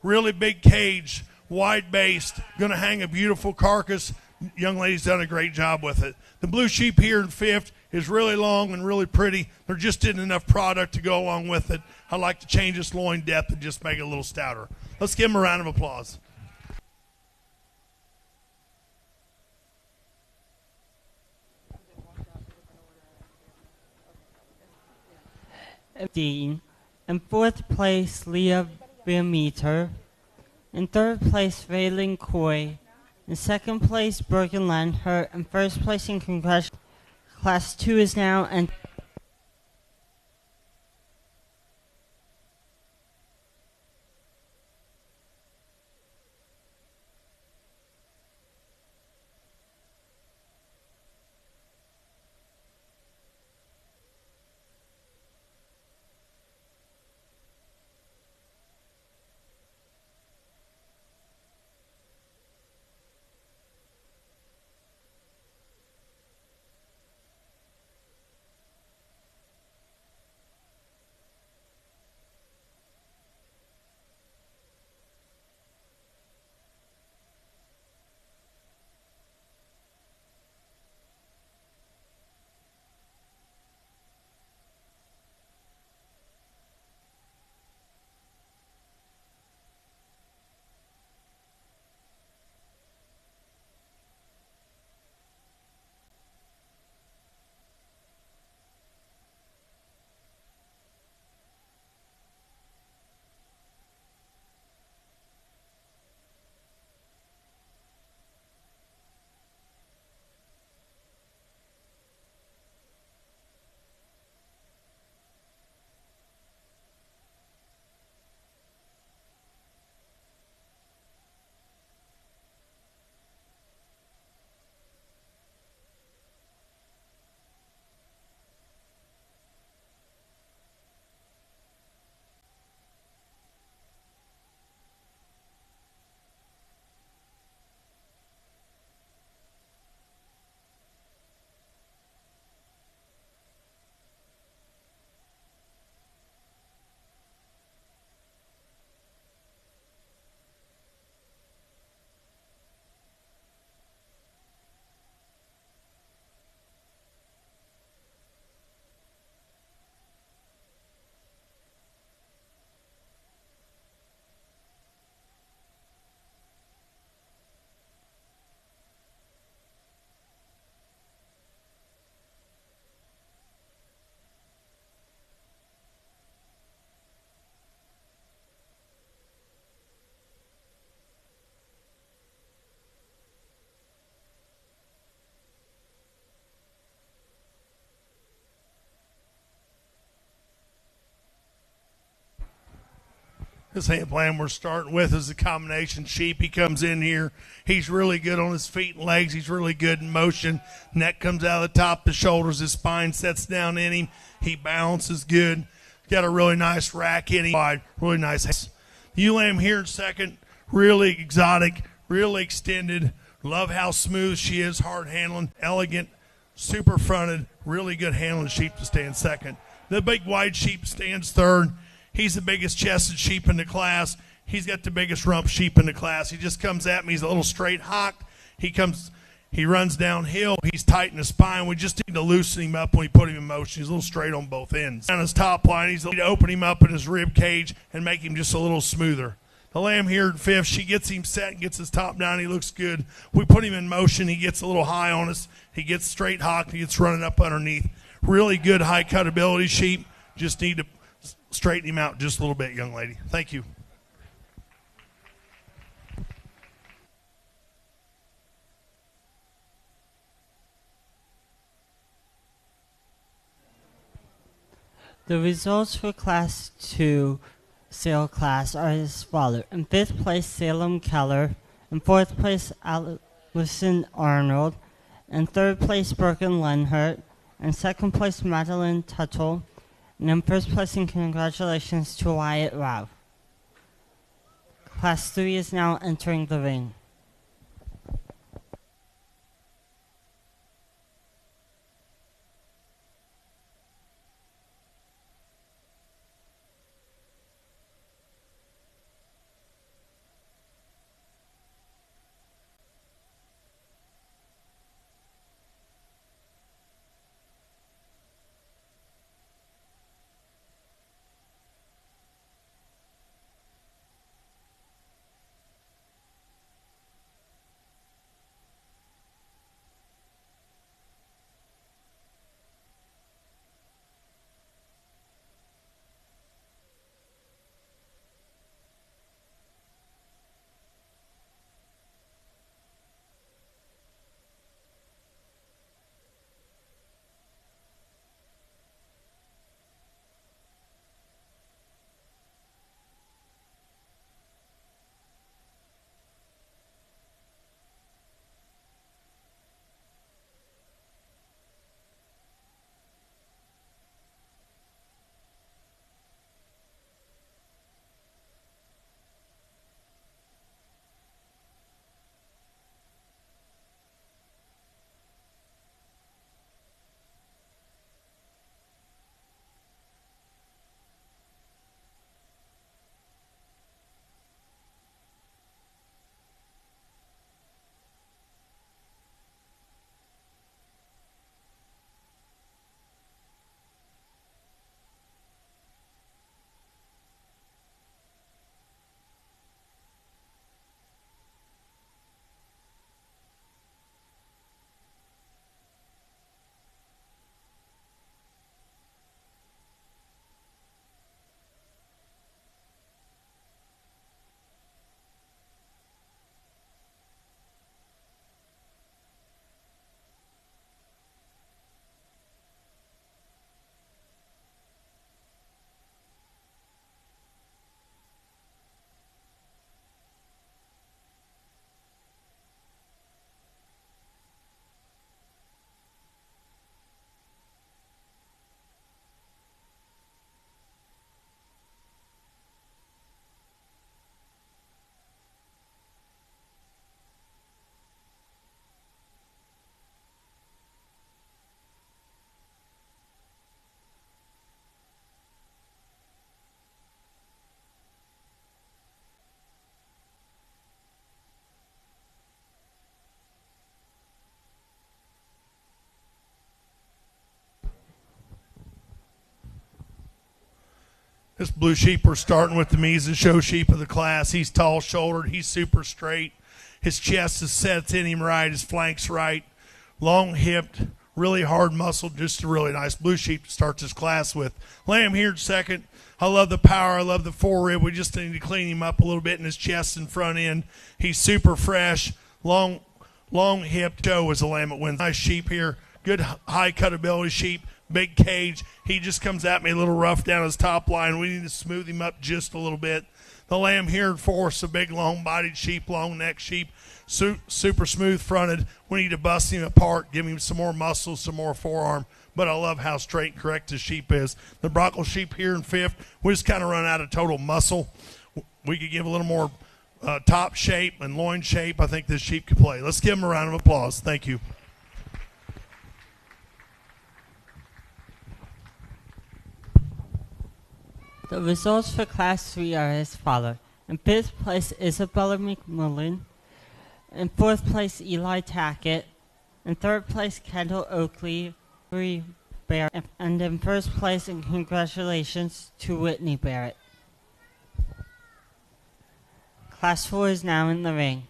Really big cage, wide-based, going to hang a beautiful carcass. Young lady's done a great job with it. The blue sheep here in fifth is really long and really pretty. There just isn't enough product to go along with it. I like to change its loin depth and just make it a little stouter. Let's give him a round of applause. Dean. In fourth place, Leah Vermeter. In third place, Raylan Coy. In second place, Bergen Landhurt. In first place in congressional class 2 is now and This hand plan we're starting with is a combination sheep. He comes in here. He's really good on his feet and legs. He's really good in motion. Neck comes out of the top of the shoulders. His spine sets down in him. He balances good. Got a really nice rack in him. Wide, really nice. Ewe lamb here in second. Really exotic, really extended. Love how smooth she is, hard handling, elegant, super fronted, really good handling sheep to stand second. The big wide sheep stands third. He's the biggest chested sheep in the class. He's got the biggest rump sheep in the class. He just comes at me. He's a little straight hocked. He runs downhill. He's tight in the spine. We just need to loosen him up when we put him in motion. He's a little straight on both ends. On his top line, he's need to open him up in his rib cage and make him just a little smoother. The lamb here in fifth, she gets him set and gets his top down. He looks good. We put him in motion. He gets a little high on us. He gets straight hocked. He gets running up underneath. Really good high cutability sheep. Just need to straighten him out just a little bit, young lady. Thank you. The results for Class 2 sail class are as follows. In 5th place, Salem Keller. In 4th place, Allison Arnold. In 3rd place, Birkin Lenhart. In 2nd place, Madeline Tuttle. And in 1st place, and congratulations to Wyatt Ralph. Class 3 is now entering the ring. This blue sheep we're starting with, to me, is the show sheep of the class. He's tall-shouldered. He's super straight. His chest is set in him right. His flanks right. Long-hipped, really hard muscled. Just a really nice blue sheep to start this class with. Lamb here in second. I love the power. I love the forerib. We just need to clean him up a little bit in his chest and front end. He's super fresh. Long-hipped. Joe is a lamb that wins. Nice sheep here. Good high cutability sheep. Big cage. He just comes at me a little rough down his top line. We need to smooth him up just a little bit. The lamb here in fourth, a big long-bodied sheep, long-necked sheep, super smooth-fronted. We need to bust him apart, give him some more muscle, some more forearm. But I love how straight and correct his sheep is. The Brockle sheep here in fifth, we just kind of run out of total muscle. We could give a little more top shape and loin shape. I think this sheep could play. Let's give him a round of applause. Thank you. The results for Class 3 are as follows. In 5th place, Isabella McMillan. In 4th place, Eli Tackett. In 3rd place, Kendall Oakley, Barrett. And in 1st place, and congratulations to Whitney Barrett. Class 4 is now in the ring.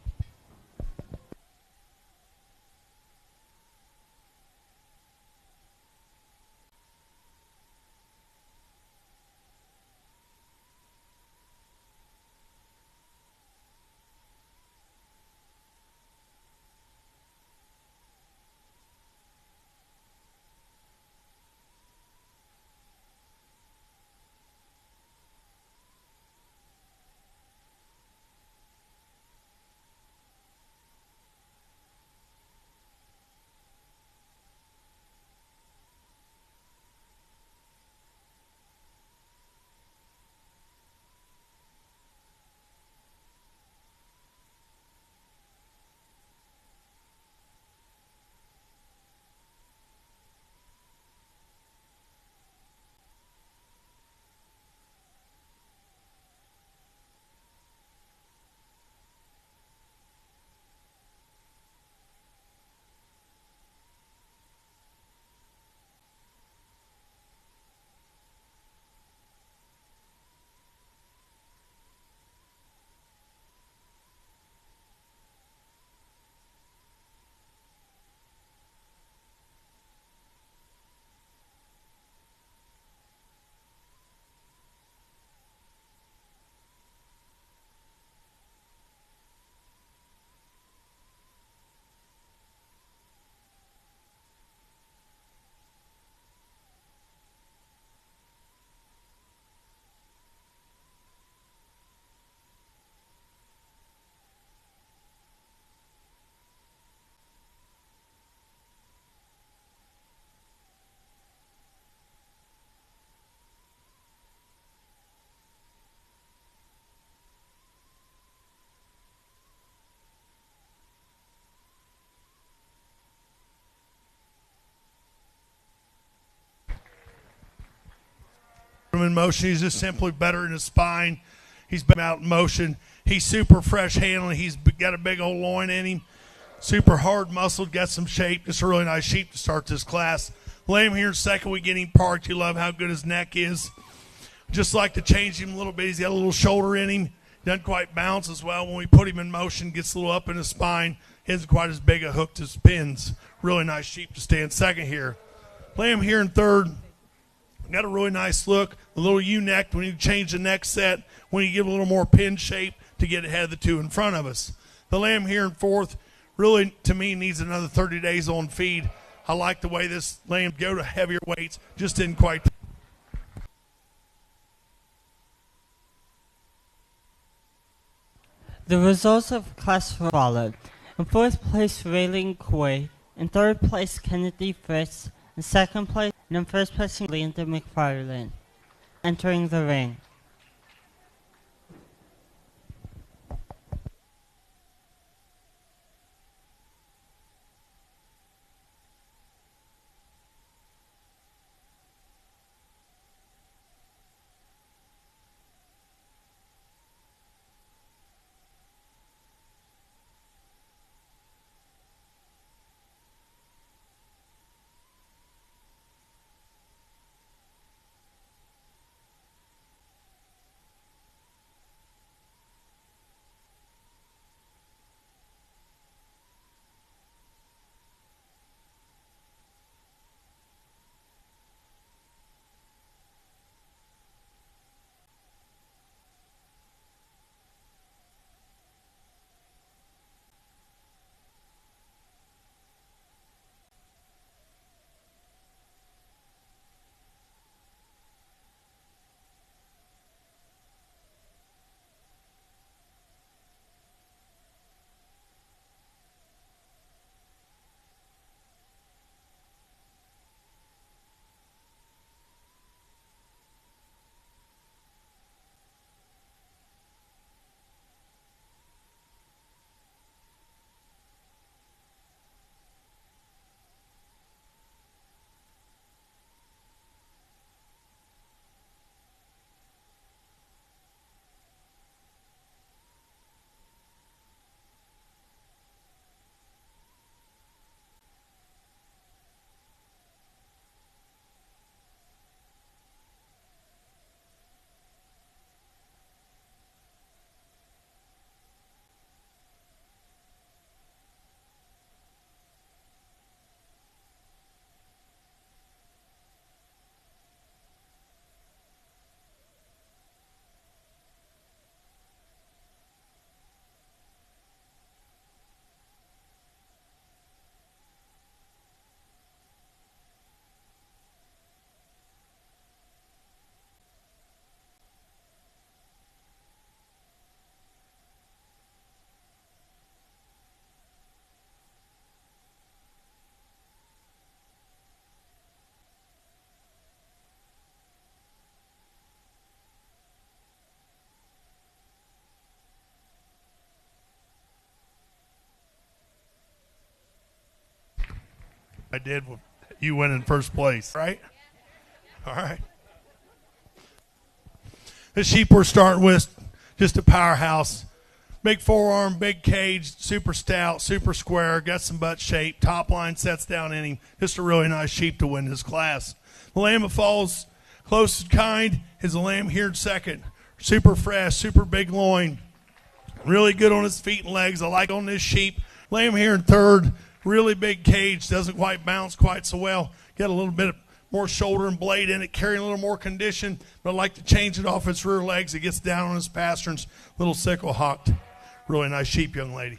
in motion. He's just simply better in his spine. He's been out in motion. He's super fresh handling. He's got a big old loin in him. Super hard muscled, got some shape. Just a really nice sheep to start this class. Lay him here in second. We get him parked. You love how good his neck is. Just like to change him a little bit. He's got a little shoulder in him. Doesn't quite bounce as well. When we put him in motion, gets a little up in his spine. He isn't quite as big a hook to his pins. Really nice sheep to stay in second here. Lay him here in third. Got a really nice look. A little U-neck. We need to change the neck set. We need to give a little more pin shape to get ahead of the two in front of us. The lamb here in fourth really, to me, needs another 30 days on feed. I like the way this lamb go to heavier weights. Just didn't quite. The results of class followed. In fourth place, Raylene Coy. In third place, Kennedy Fritz. In second place, and in first place, Linda McFarland. Entering the ring. I did. You win in first place, right? All right. The sheep we're starting with, just a powerhouse. Big forearm, big cage, super stout, super square, got some butt shape, top line sets down in him. Just a really nice sheep to win this class. The lamb that falls closest kind is the lamb here in second. Super fresh, super big loin. Really good on his feet and legs. I like on this sheep. Lamb here in third. Really big cage. Doesn't quite bounce quite so well. Got a little bit of more shoulder and blade in it, carrying a little more condition. But I like to change it off its rear legs. It gets down on his pasterns. Little sickle hocked. Really nice sheep, young lady.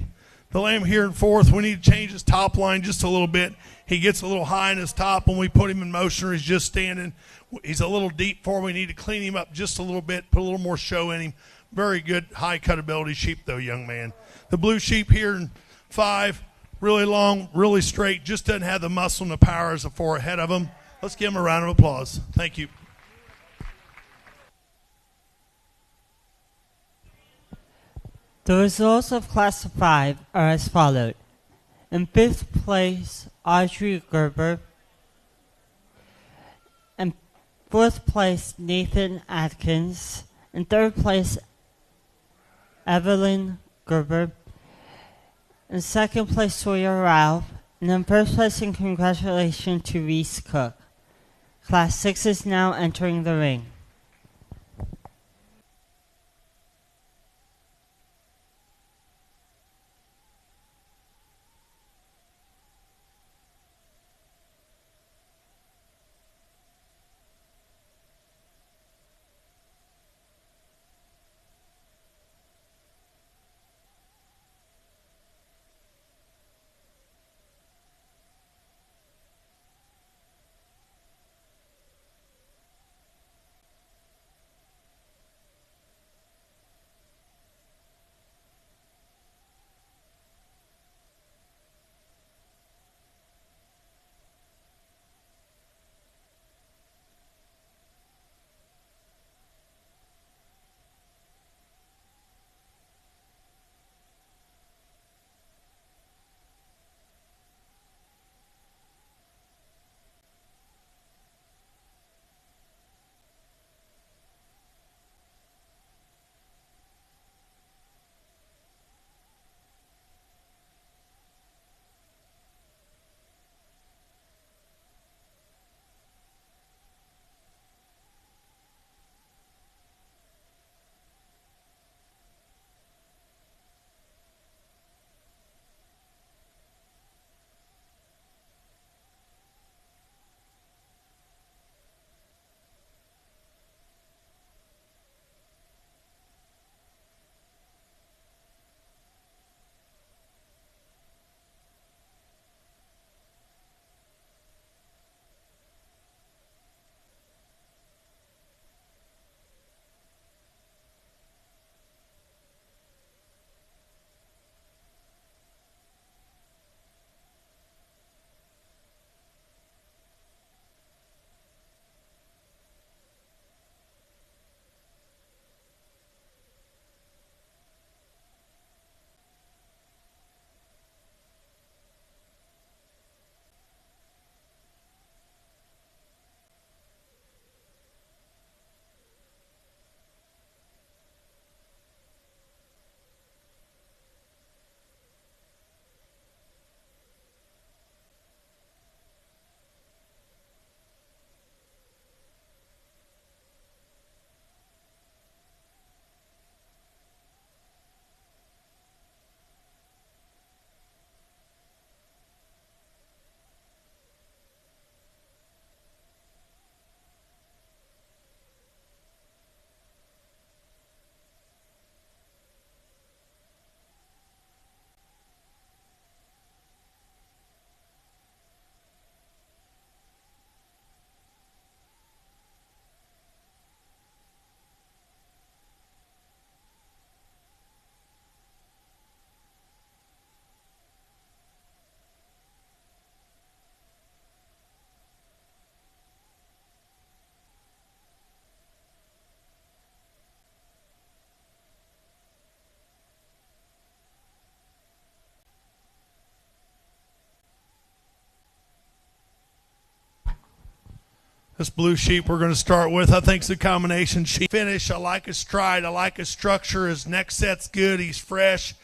The lamb here in fourth. We need to change his top line just a little bit. He gets a little high in his top when we put him in motion or he's just standing. He's a little deep for him. We need to clean him up just a little bit, put a little more show in him. Very good high cutability sheep, though, young man. The blue sheep here in five, really long, really straight, just doesn't have the muscle and the power as the four ahead of him. Let's give him a round of applause. Thank you. The results of Class 5 are as followed. In fifth place, Audrey Gerber. Fourth place, Nathan Atkins. In third place, Evelyn Gerber. In second place, Sawyer Ralph. And in first place, and congratulations to Reese Cook. Class 6 is now entering the ring. This blue sheep we're going to start with, I think, is a combination sheep. Finish, I like his stride, I like his structure. His neck set's good, he's fresh.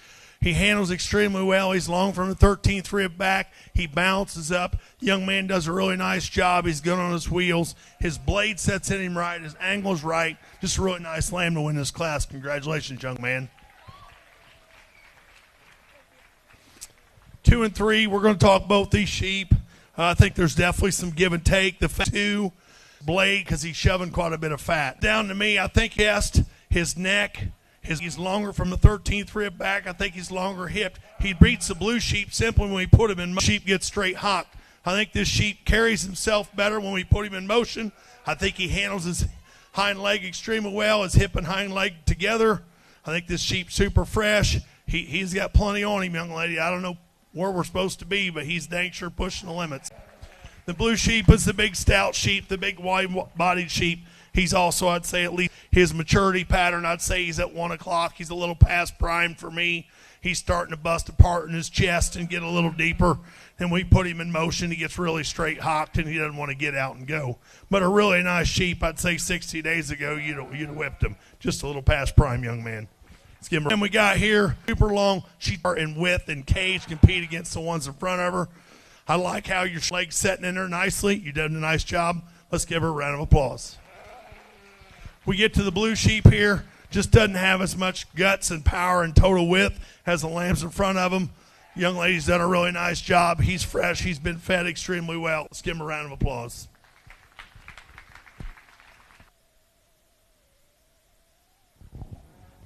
He handles extremely well. He's long from the 13th rib back. He bounces up. The young man does a really nice job. He's good on his wheels. His blade sets in him right. His angle's right. Just a really nice lamb to win this class. Congratulations, young man. 2 and 3, we're going to talk both these sheep. I think there's definitely some give and take. The fat two, blade, because he's shoving quite a bit of fat. Down to me, I think his neck, he's longer from the 13th rib back. I think he's longer hipped. He beats the blue sheep simply when we put him in motion. Sheep gets straight hocked. I think this sheep carries himself better when we put him in motion. I think he handles his hind leg extremely well, his hip and hind leg together. I think this sheep's super fresh. He's got plenty on him, young lady. I don't know where we're supposed to be, but he's dang sure pushing the limits. The blue sheep is the big stout sheep, the big wide-bodied sheep. He's also, I'd say, at least his maturity pattern, I'd say he's at 1 o'clock. He's a little past prime for me. he's starting to bust apart in his chest and get a little deeper. And we put him in motion. He gets really straight hocked, and he doesn't want to get out and go. But a really nice sheep, I'd say 60 days ago, you'd have whipped him. Just a little past prime young man. Let's give him. And we got here, super long. She's in width and cage, compete against the ones in front of her. I like how your leg's setting in there nicely. You did a nice job. Let's give her a round of applause. We get to the blue sheep here. Just doesn't have as much guts and power and total width as the lambs in front of him. Young lady's done a really nice job. He's fresh. He's been fed extremely well. Let's give him a round of applause.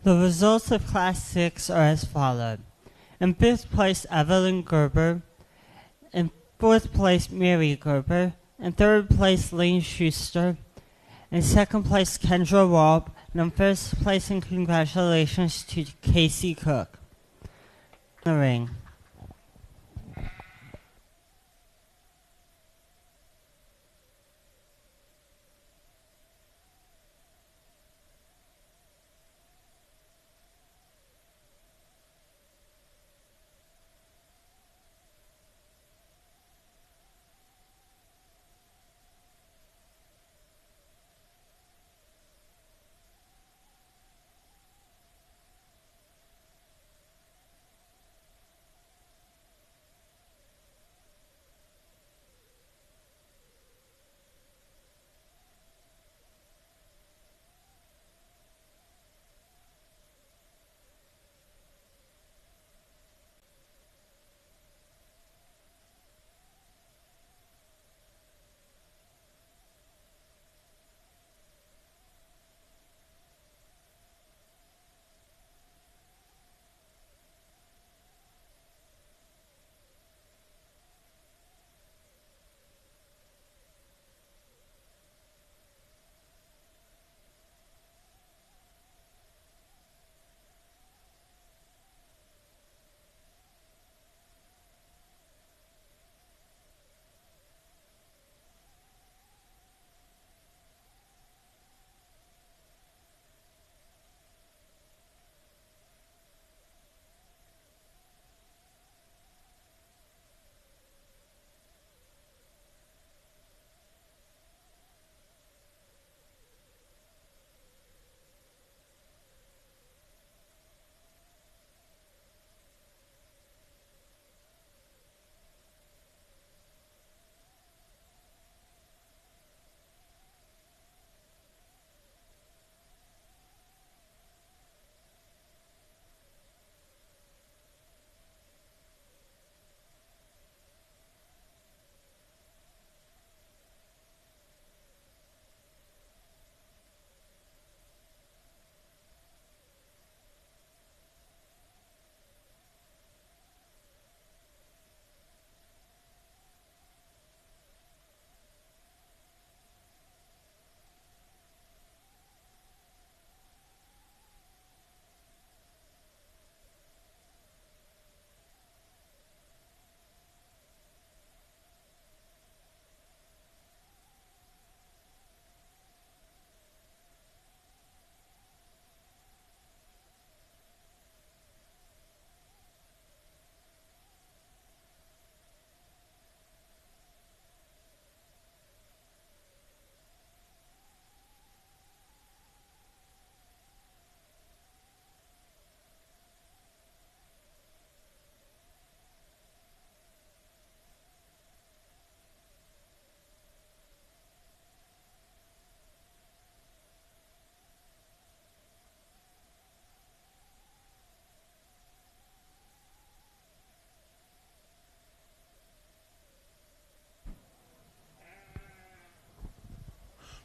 The results of Class 6 are as followed. In 5th place, Evelyn Gerber. In 4th place, Mary Gerber. In 3rd place, Lane Schuster. In 2nd place, Kendra Walb. And in 1st place, and congratulations to Casey Cook. The ring.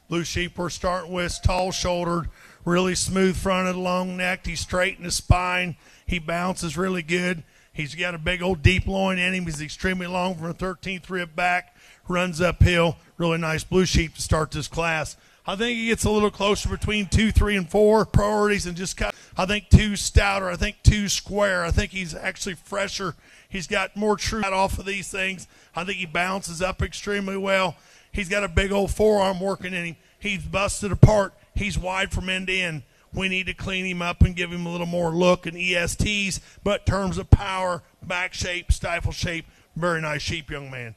Blue sheep we're starting with is tall-shouldered, really smooth-fronted, long-necked. He's straight in the spine. He bounces really good. He's got a big old deep loin in him. He's extremely long from the 13th rib back, runs uphill. Really nice blue sheep to start this class. I think he gets a little closer between 2, 3, and 4 priorities and just I think 2 stouter. I think 2 square. I think he's actually fresher. He's got more true off of these things. I think he bounces up extremely well. He's got a big old forearm working in him. He's busted apart. He's wide from end to end. We need to clean him up and give him a little more look and ESTs, but in terms of power, back shape, stifle shape, very nice sheep, young man.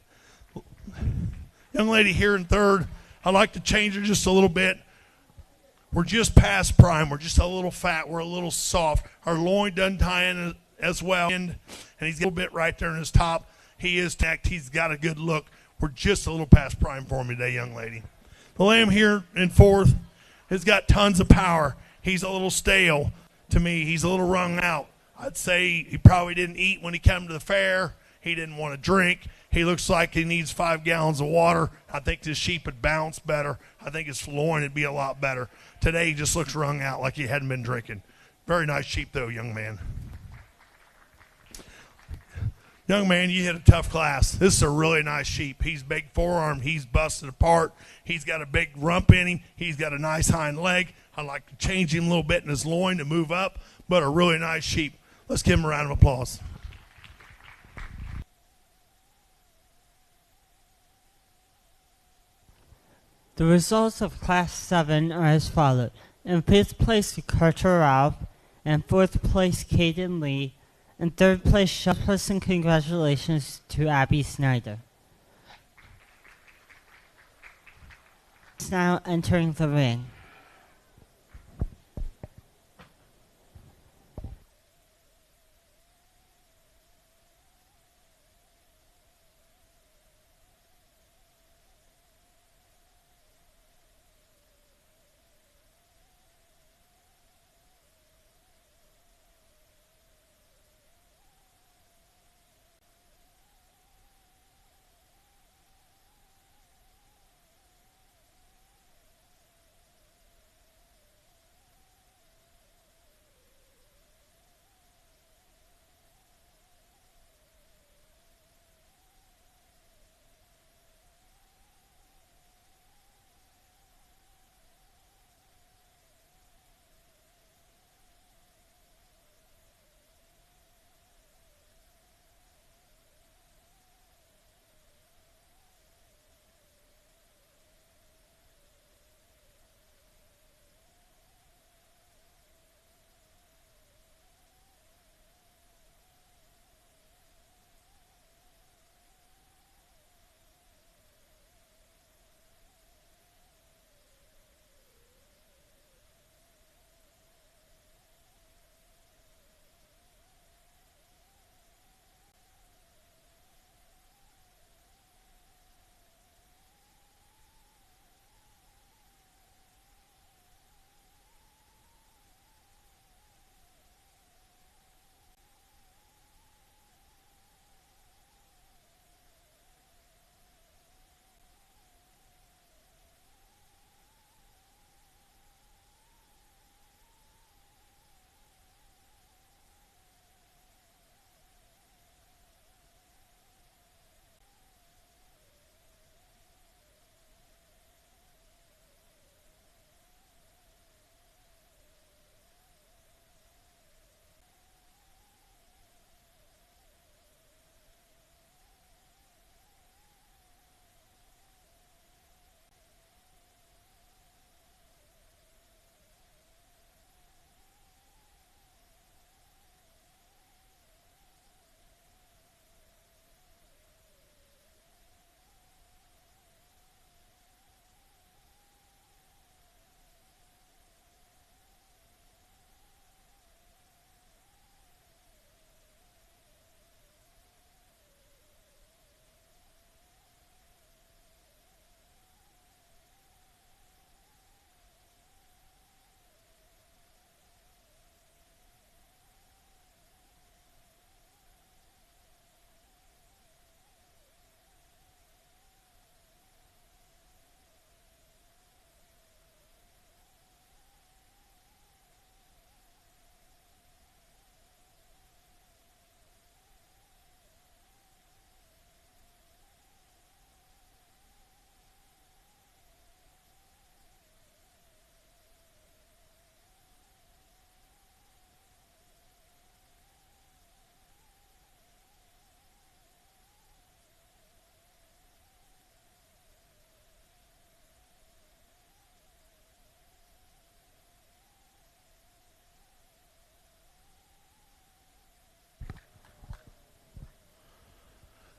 Young lady here in third, I'd like to change her just a little bit. We're just past prime. We're just a little fat. We're a little soft. Our loin doesn't tie in as well. And he's got a little bit right there in his top. He is tacked. He's got a good look. We're just a little past prime for him today, young lady. The lamb here in fourth has got tons of power. He's a little stale to me. He's a little wrung out. I'd say he probably didn't eat when he came to the fair. He didn't want to drink. He looks like he needs 5 gallons of water. I think this sheep would bounce better. I think his loin would be a lot better. Today he just looks wrung out like he hadn't been drinking. Very nice sheep though, young man. Young man, you hit a tough class. This is a really nice sheep. He's big forearm. He's busted apart. He's got a big rump in him. He's got a nice hind leg. I'd like to change him a little bit in his loin to move up, but a really nice sheep. Let's give him a round of applause. The results of Class 7 are as follows. In 5th place, Carter Ralph. In 4th place, Caden Lee. In 3rd place, Shuffles, and congratulations to Abby Snyder. Now entering the ring.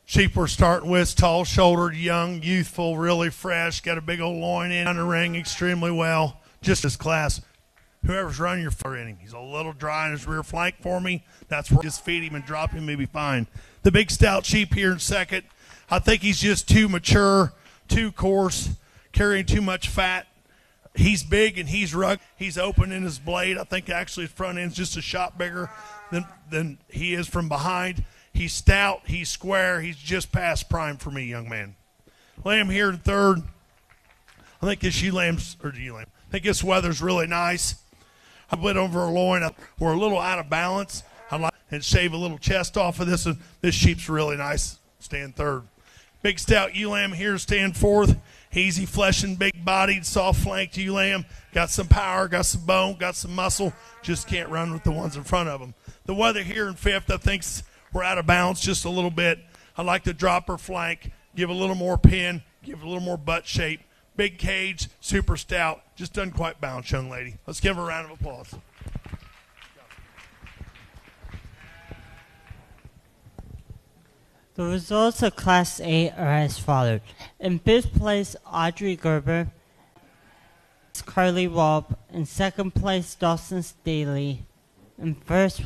Sheep we're starting with, tall-shouldered, young, youthful, really fresh, got a big old loin in on the ring extremely well. Just this class. Whoever's running your fur inning, he's a little dry on his rear flank for me. That's where just feed him and drop him, maybe fine. The big stout sheep here in second. I think he's just too mature, too coarse, carrying too much fat. He's big and he's rugged. He's open in his blade. I think actually his front end's just a shot bigger than he is from behind. He's stout. He's square. He's just past prime for me, young man. Lamb here in third. I think this I think this weather's really nice. I went over a loin. We're a little out of balance. I'd like to shave a little chest off of this. And this sheep's really nice. Stand third. Big stout ewe-lamb here, stand fourth. Easy fleshing, big-bodied, soft-flanked ewe-lamb. Got some power, got some bone, got some muscle. Just can't run with the ones in front of him. The weather here in fifth, I think we're out of balance just a little bit. I like to drop her flank, give a little more pin, give a little more butt shape. Big cage, super stout. Just doesn't quite balance, young lady. Let's give her a round of applause. The results of Class A are as follows. In fifth place, Audrey Gerber, Carly Walp. In second place, Dawson Staley. In first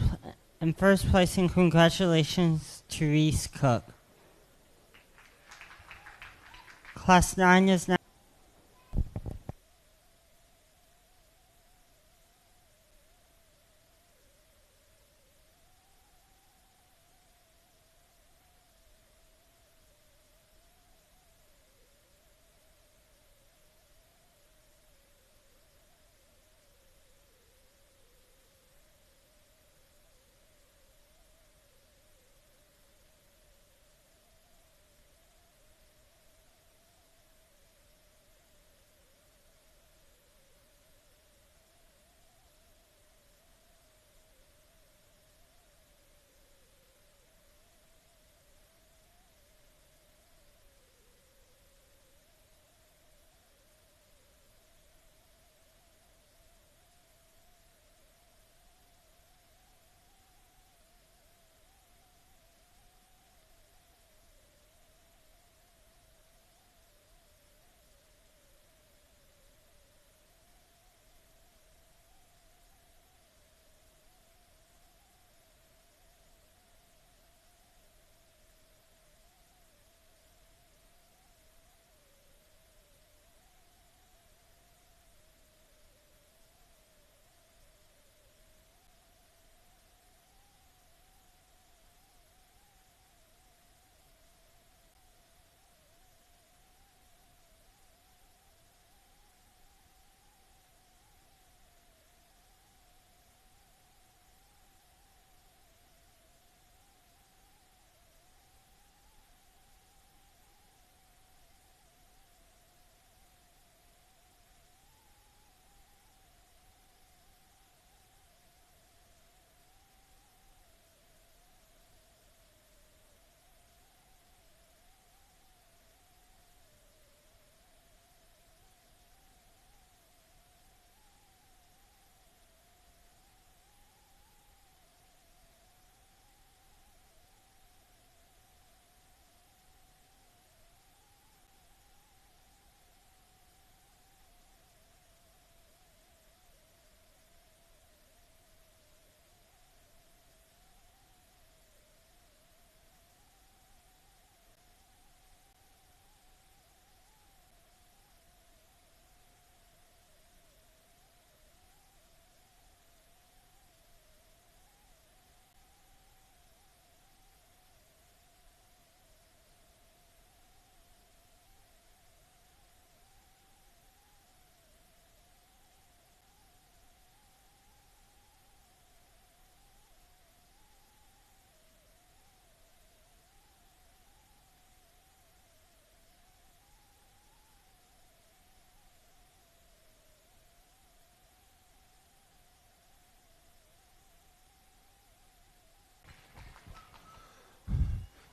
place, and congratulations, Therese Cook. Class 9 is now.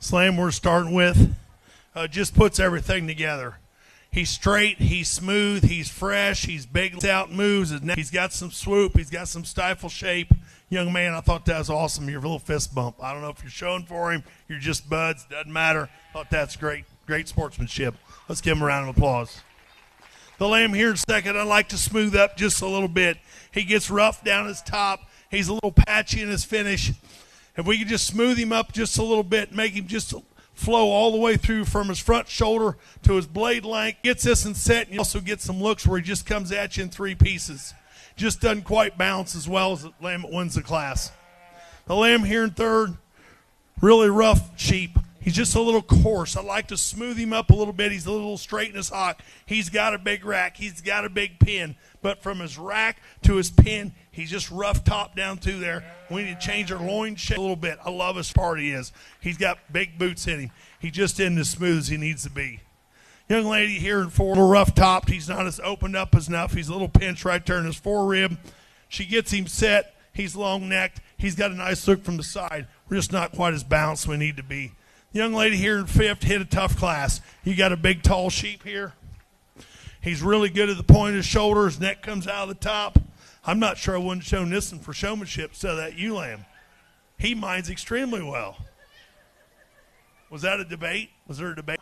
Slam we're starting with just puts everything together. He's straight, he's smooth, he's fresh, he's big, out moves. He's got some swoop, he's got some stifle shape. Young man, I thought that was awesome. Your little fist bump. I don't know if you're showing for him, you're just buds, doesn't matter. Thought that's great. Great sportsmanship. Let's give him a round of applause. The lamb here in second, I'd like to smooth up just a little bit. He gets rough down his top. He's a little patchy in his finish. If we could just smooth him up just a little bit, make him just flow all the way through from his front shoulder to his blade length, gets this in set, and you also get some looks where he just comes at you in three pieces. Just doesn't quite balance as well as the lamb that wins the class. The lamb here in third, really rough sheep. He's just a little coarse. I like to smooth him up a little bit. He's a little straight in his hock. He's got a big rack. He's got a big pin. But from his rack to his pin, he's just rough top down through there. We need to change our loin shape a little bit. I love his part he is. He's got big boots in him. He just isn't as smooth as he needs to be. Young lady here in four, a little rough topped. He's not as opened up as enough. He's a little pinched right there in his forerib. She gets him set. He's long necked. He's got a nice look from the side. We're just not quite as balanced as we need to be. Young lady here in fifth hit a tough class. You got a big, tall sheep here. He's really good at the point of his shoulder. His neck comes out of the top. I'm not sure I wouldn't have shown this one for showmanship instead of that ewe lamb. He minds extremely well. Was that a debate? Was there a debate?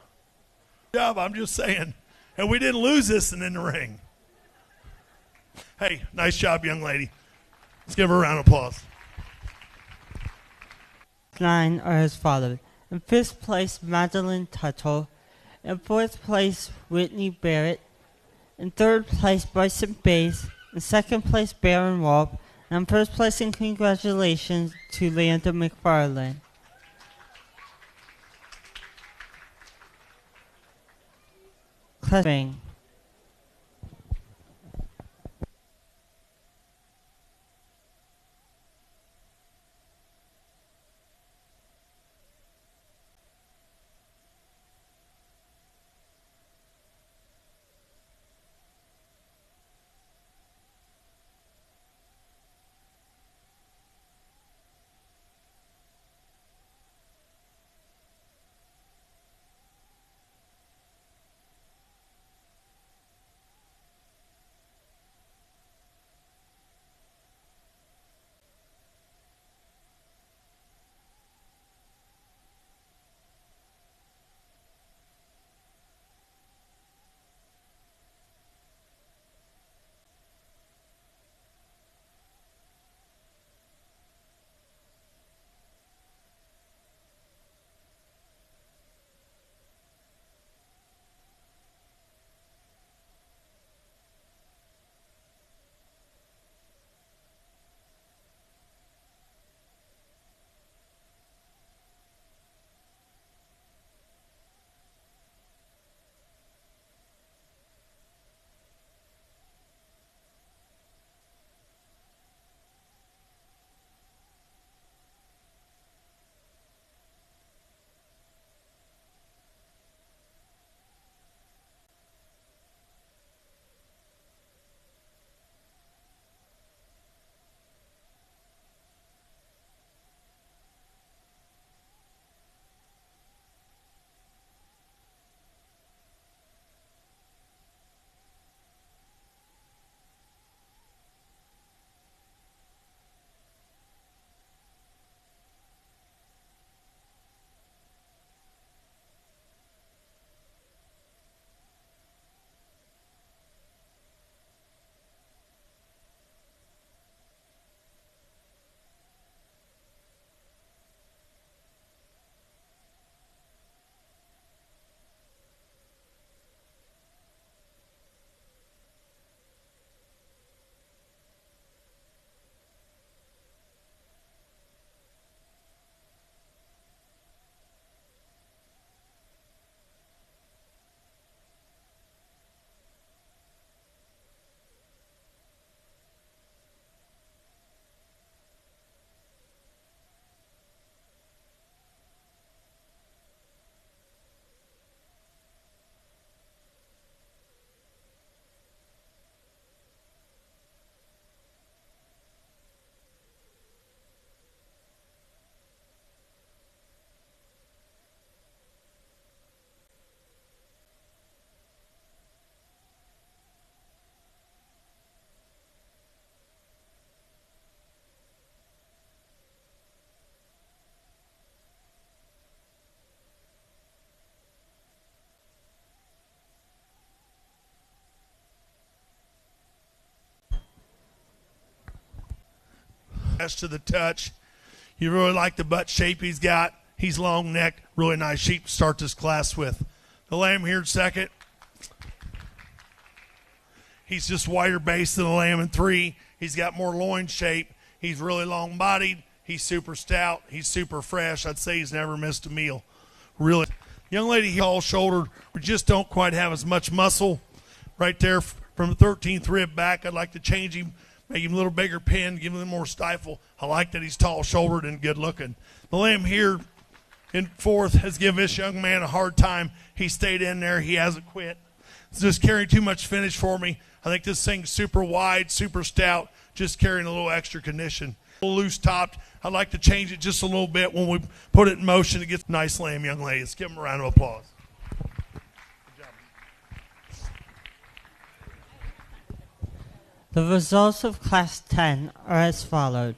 Good job, I'm just saying. And we didn't lose this one in the ring. Hey, nice job, young lady. Let's give her a round of applause. 9 are as follows. In fifth place, Madeline Tuttle. In fourth place, Whitney Barrett. In third place, Bryson Bays. In second place, Baron Walt. And in first place, and congratulations to Leander McFarland. Ring. to the touch. You really like the butt shape he's got. He's long neck, really nice sheep to start this class with. The lamb here in second. He's just wider base than the lamb in 3. He's got more loin shape. He's really long bodied. He's super stout. He's super fresh. I'd say he's never missed a meal. Really. Young lady here, tall shouldered. We just don't quite have as much muscle right there from the 13th rib back. I'd like to change him, make him a little bigger pin, give him a little more stifle. I like that he's tall shouldered and good looking. The lamb here in 4th has given this young man a hard time. He stayed in there. He hasn't quit. It's just carrying too much finish for me. I think this thing's super wide, super stout, just carrying a little extra condition. A little loose topped. I'd like to change it just a little bit when we put it in motion. It gets a nice lamb, young lady. Let's give him a round of applause. Good job. The results of Class 10 are as followed.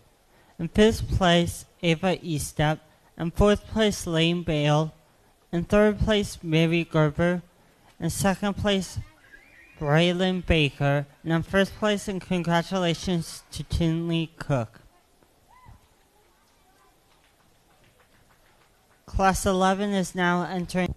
In 5th place, Ava Estep. In 4th place, Lane Bale. In 3rd place, Mary Gerber. In 2nd place, Braylon Baker. And in 1st place, and congratulations to Tinley Cook. Class 11 is now entering.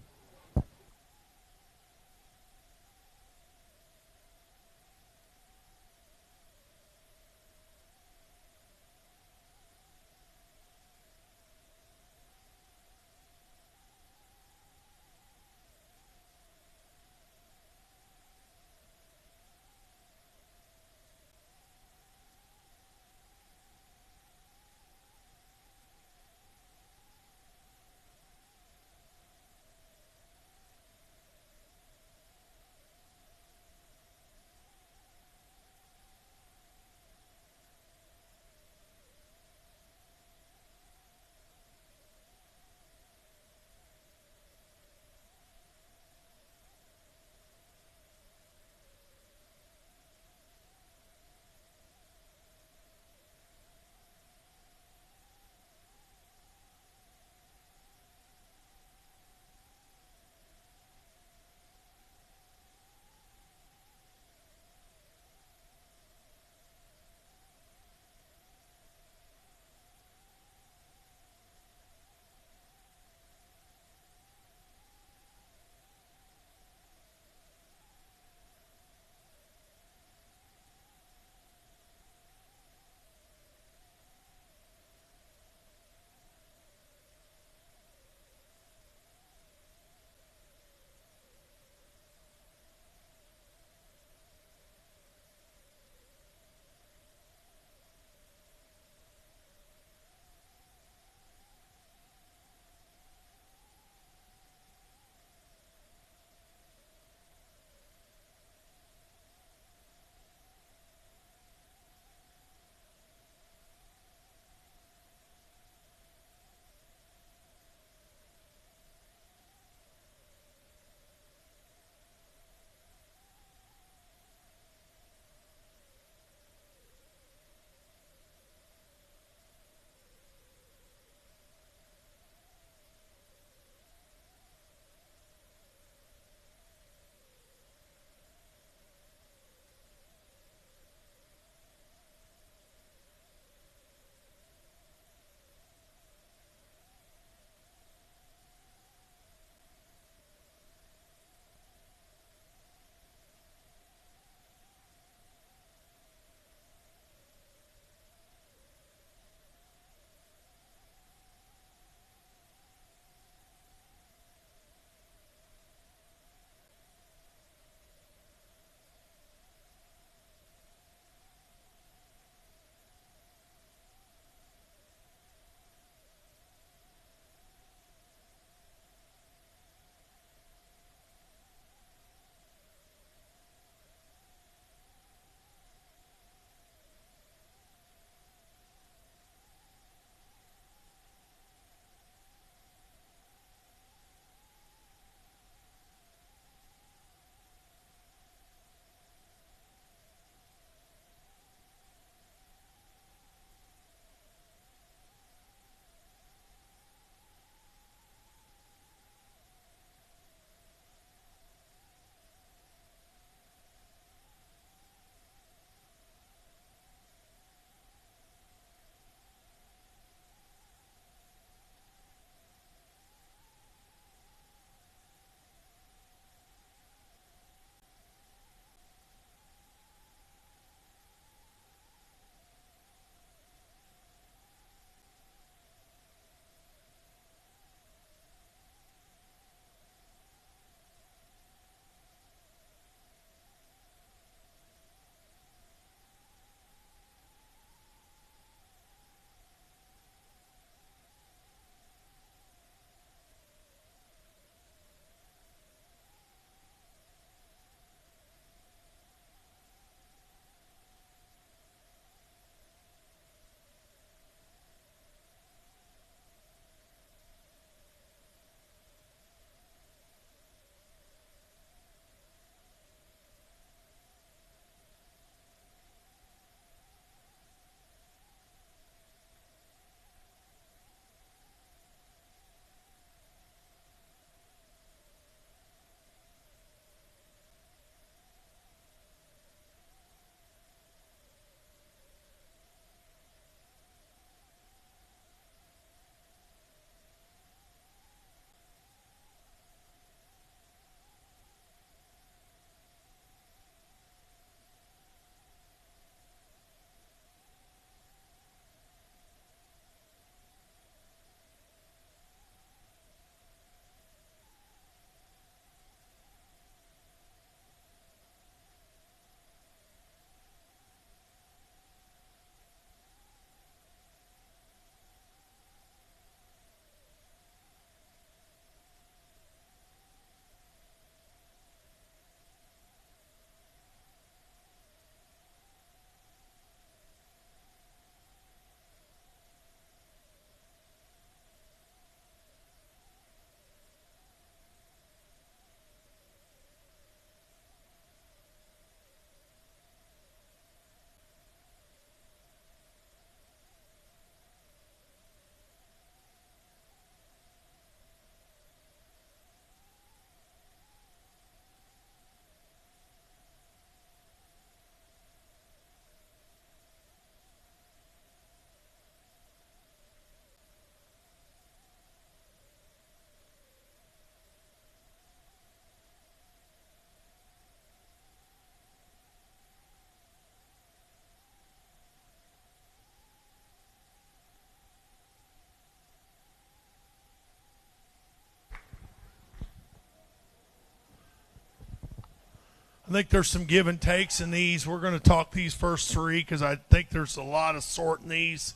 think there's some give and takes in these. We're going to talk these first three because I think there's a lot of sort in these.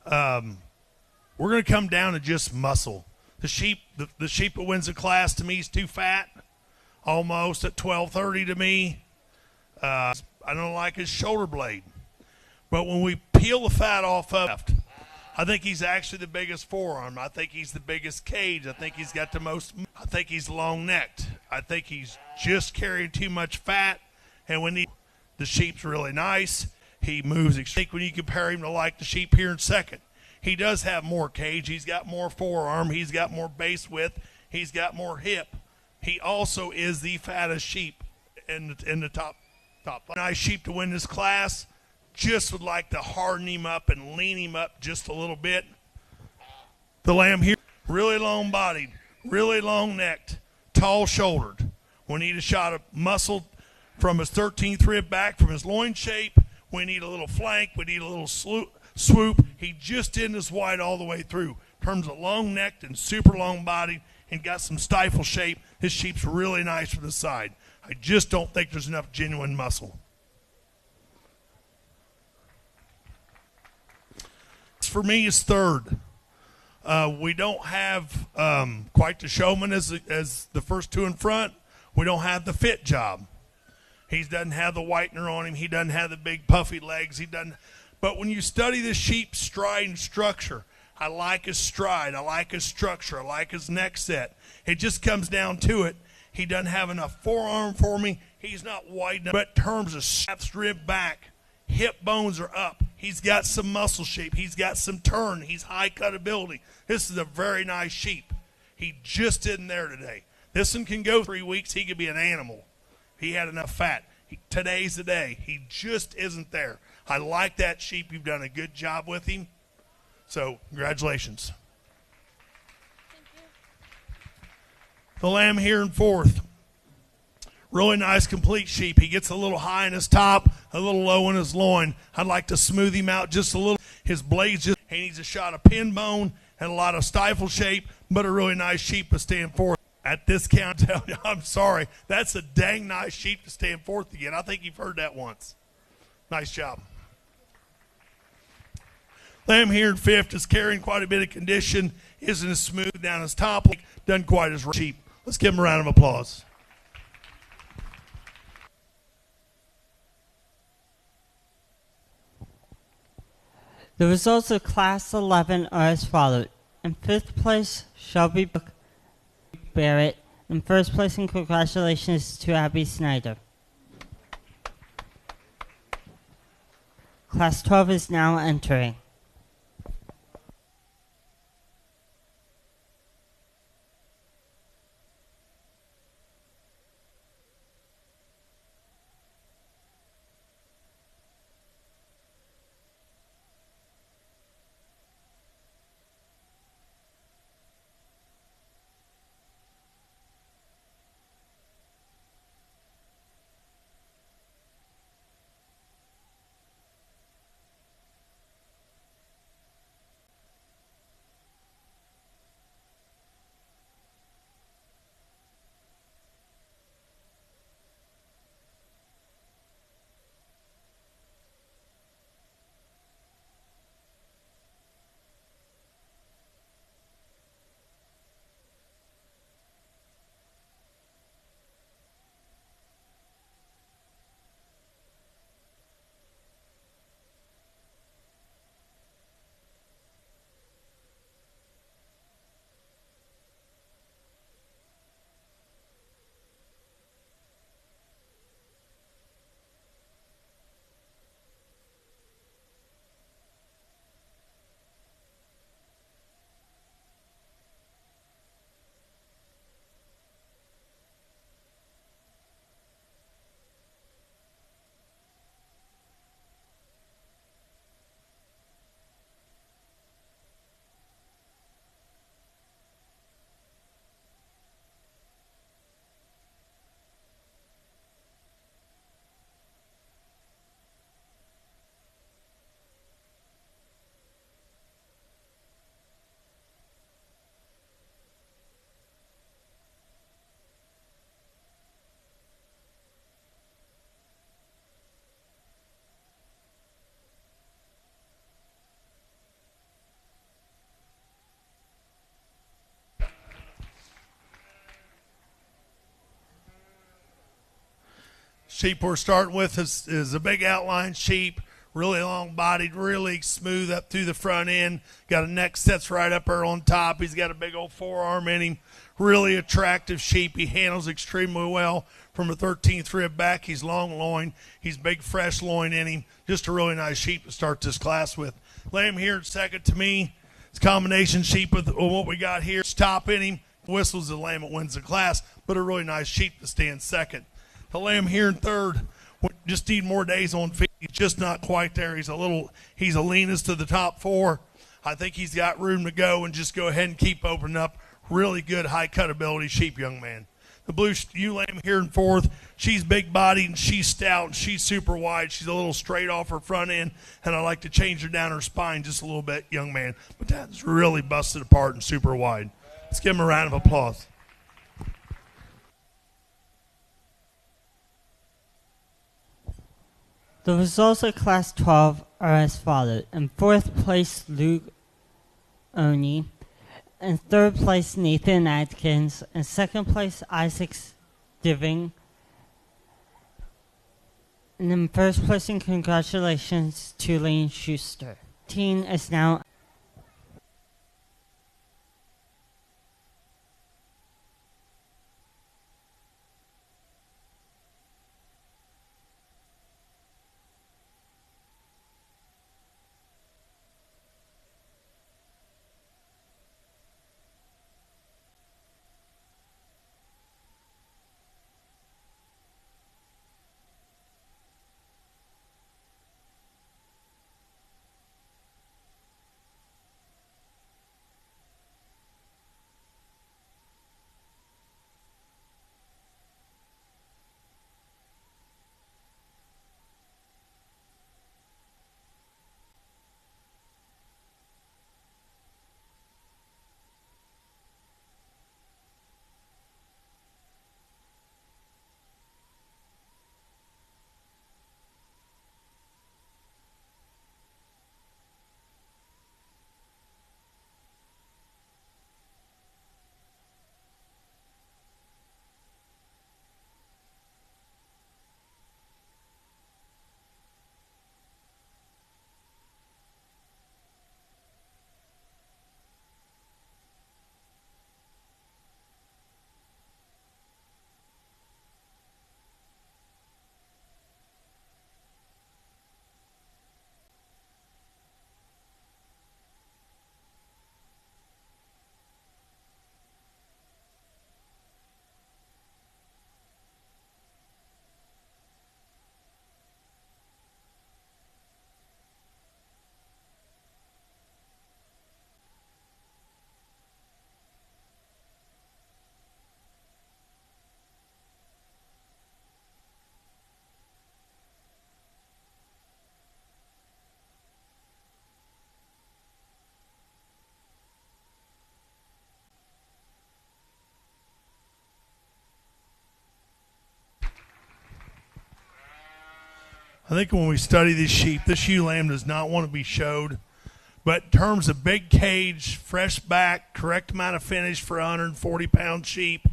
We're going to come down to just muscle. The sheep that wins the class to me is too fat, almost at 12:30 to me. I don't like his shoulder blade. But when we peel the fat off of left, I think he's actually the biggest forearm. I think he's the biggest cage. I think he's got the most. I think he's long-necked. I think he's just carrying too much fat. And when the sheep's really nice, he moves. I think when you compare him to like the sheep here in second, he does have more cage. He's got more forearm. He's got more base width. He's got more hip. He also is the fattest sheep in the top. Nice sheep to win this class. Just would like to harden him up and lean him up just a little bit. The lamb here, really long-bodied, really long-necked, tall-shouldered. We need a shot of muscle from his 13th rib back, from his loin shape. We need a little flank. We need a little swoop. He just isn't as wide all the way through. In terms of long-necked and super long-bodied and got some stifle shape, his sheep's really nice from the side. I just don't think there's enough genuine muscle. For me is third. We don't have quite the showman as the first two in front. We don't have the fit job. He doesn't have the whitener on him. He doesn't have the big puffy legs. He doesn't. But when you study the sheep's stride and structure, I like his stride. I like his structure. I like his neck set. It just comes down to it. He doesn't have enough forearm for me. He's not wide enough. But in terms of straps, rib back, hip bones are up. He's got some muscle shape. He's got some turn. He's high cutability. This is a very nice sheep. He just isn't there today. This one can go 3 weeks. He could be an animal. He had enough fat. Today's the day. He just isn't there. I like that sheep. You've done a good job with him. So, congratulations. Thank you. The lamb here in fourth. Really nice, complete sheep. He gets a little high in his top, a little low in his loin. I'd like to smooth him out just a little. His blades just, he needs a shot of pin bone and a lot of stifle shape, but a really nice sheep to stand fourth. At this count, I'm sorry. That's a dang nice sheep to stand fourth again. I think you've heard that once. Nice job. Lamb here in fifth is carrying quite a bit of condition. Isn't as smooth down his top. Doesn't quite as sheep. Let's give him a round of applause. The results of Class 11 are as followed. In 5th place, Shelby Barrett. In 1st place, and congratulations to Abby Snyder. Class 12 is now entering. Sheep we're starting with is a big outline sheep, really long-bodied, really smooth up through the front end. Got a neck sets right up there on top. He's got a big old forearm in him. Really attractive sheep. He handles extremely well from a 13th rib back. He's long loin. He's big, fresh loin in him. Just a really nice sheep to start this class with. Lay him here in second to me. It's a combination sheep with what we got here. Top in him. Whistles the lamb that wins the class, but a really nice sheep to stand second. To lay him here in third. Just need more days on feet. He's just not quite there. He's a leanest to the top four. I think he's got room to go and just go ahead and keep opening up. Really good high cut ability sheep, young man. The blue ewe lamb here in fourth. She's big bodied and she's stout and she's super wide. She's a little straight off her front end, and I like to change her down her spine just a little bit, young man. But that's really busted apart and super wide. Let's give him a round of applause. The results of Class 12 are as follows. In fourth place, Luke Oni. In third place, Nathan Adkins. In second place, Isaac Diving. And in first place, and congratulations to Lane Schuster. Team is now I think when we study these sheep, this ewe lamb does not want to be showed. But in terms of big cage, fresh back, correct amount of finish for a 140-pound sheep,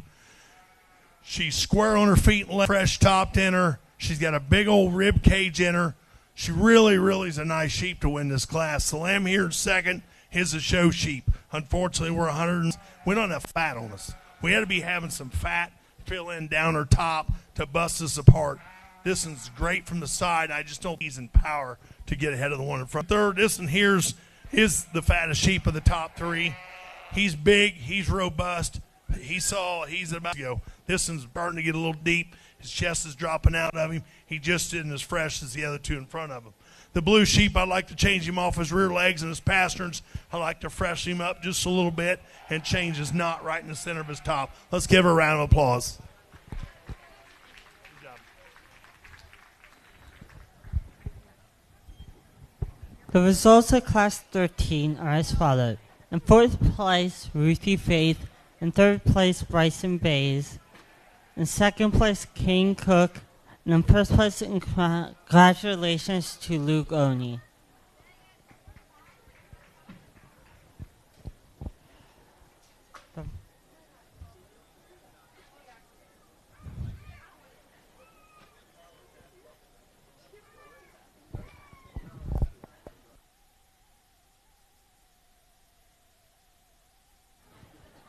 she's square on her feet and fresh topped in her. She's got a big old rib cage in her. She really, really is a nice sheep to win this class. The lamb here in second is a show sheep. Unfortunately, we don't have fat on us. We had to be having some fat fill in down her top to bust us apart. This one's great from the side. I just don't think he's in power to get ahead of the one in front. Third, this one here's is the fattest sheep of the top three. He's big. He's robust. He's about to go. This one's starting to get a little deep. His chest is dropping out of him. He just isn't as fresh as the other two in front of him. The blue sheep, I like to change him off his rear legs and his pasterns. I like to freshen him up just a little bit and change his knot right in the center of his top. Let's give her a round of applause. The results of Class 13 are as follows. In fourth place, Ruthie Faith. In third place, Bryson Bays. In second place, Kane Cook. And in first place, congratulations to Luke Oni.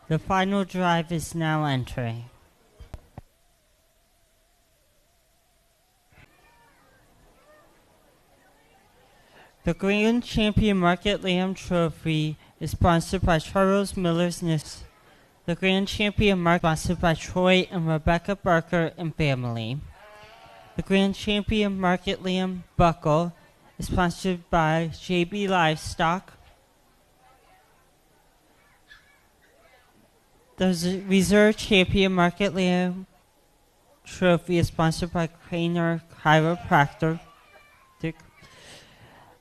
The final drive is now entering. The Grand Champion Market Lamb Trophy is sponsored by Charles Miller's Nest. The Grand Champion Market is sponsored by Troy and Rebecca Barker and family. The Grand Champion Market Lamb Buckle is sponsored by JB Livestock. The Reserve Champion Market Lamb Trophy is sponsored by Craner Chiropractor.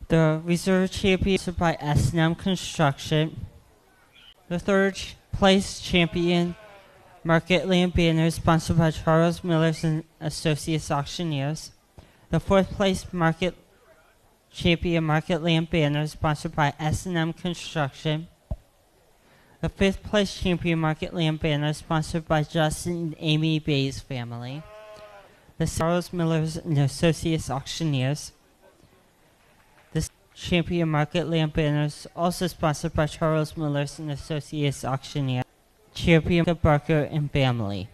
The Reserve Champion is sponsored by S&M Construction. The third place champion Market Lamb Banner is sponsored by Charles Miller's and Associates Auctioneers. The fourth place champion Market Lamb Banner is sponsored by S&M Construction. The fifth place champion Market Lamb Banner is sponsored by Justin and Amy Bay's family. The Charles Miller's and Associates Auctioneers. The champion Market Lamb Banner is also sponsored by Charles Miller's and Associates Auctioneers. Champion Barker and family.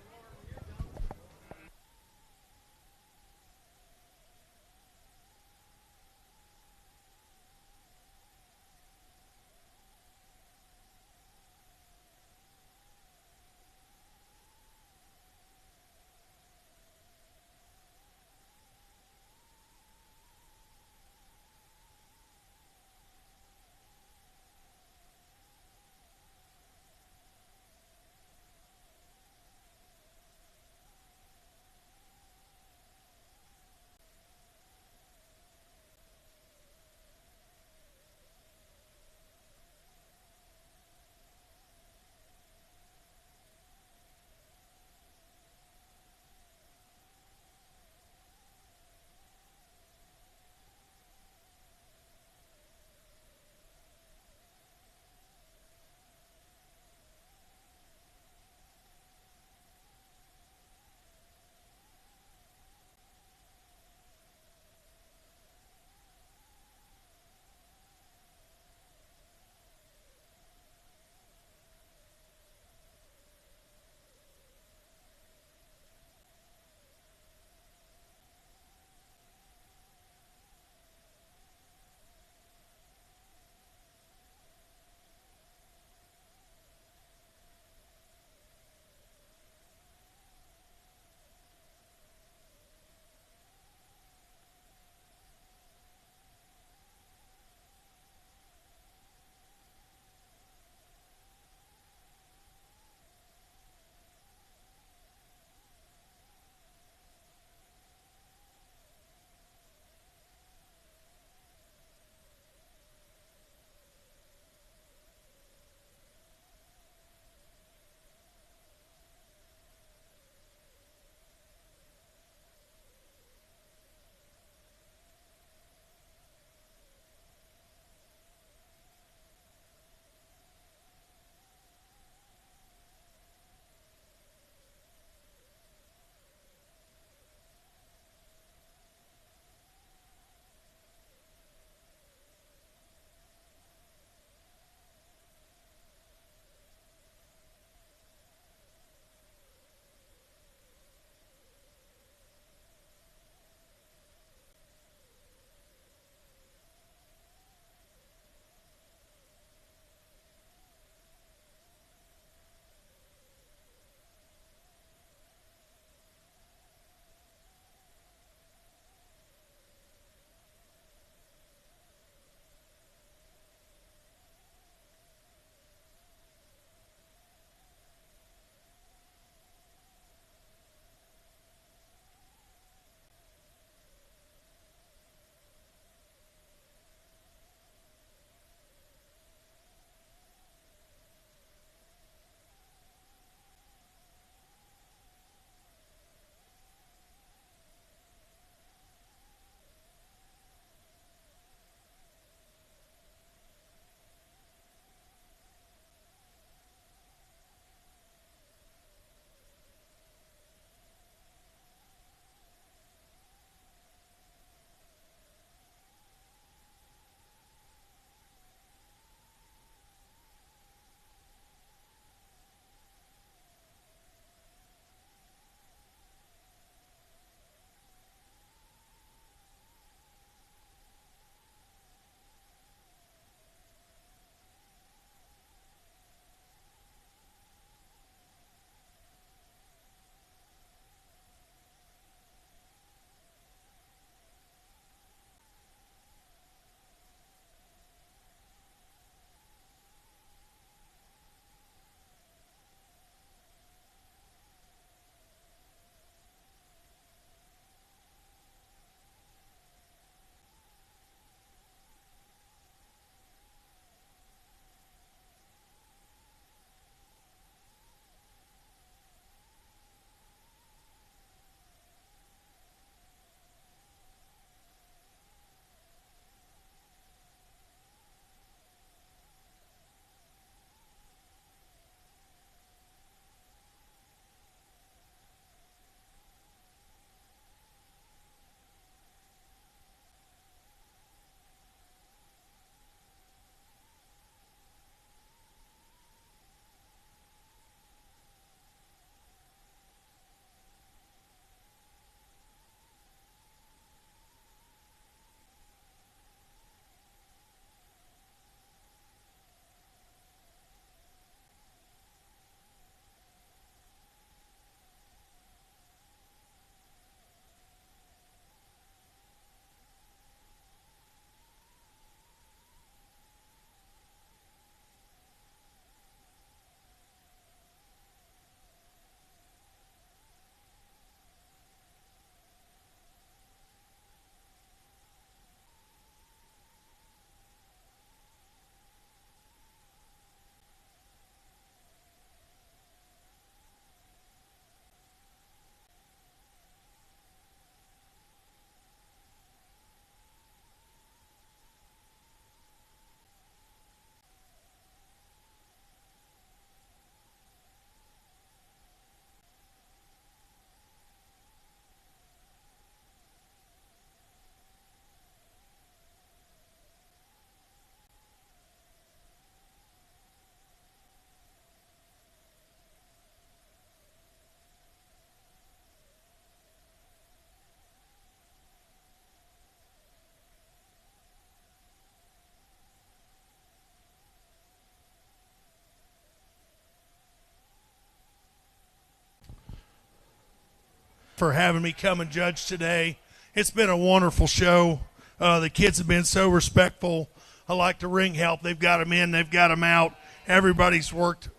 for having me come and judge today. It's been a wonderful show. The kids have been so respectful. I like the ring help. They've got them in, they've got them out. Everybody's worked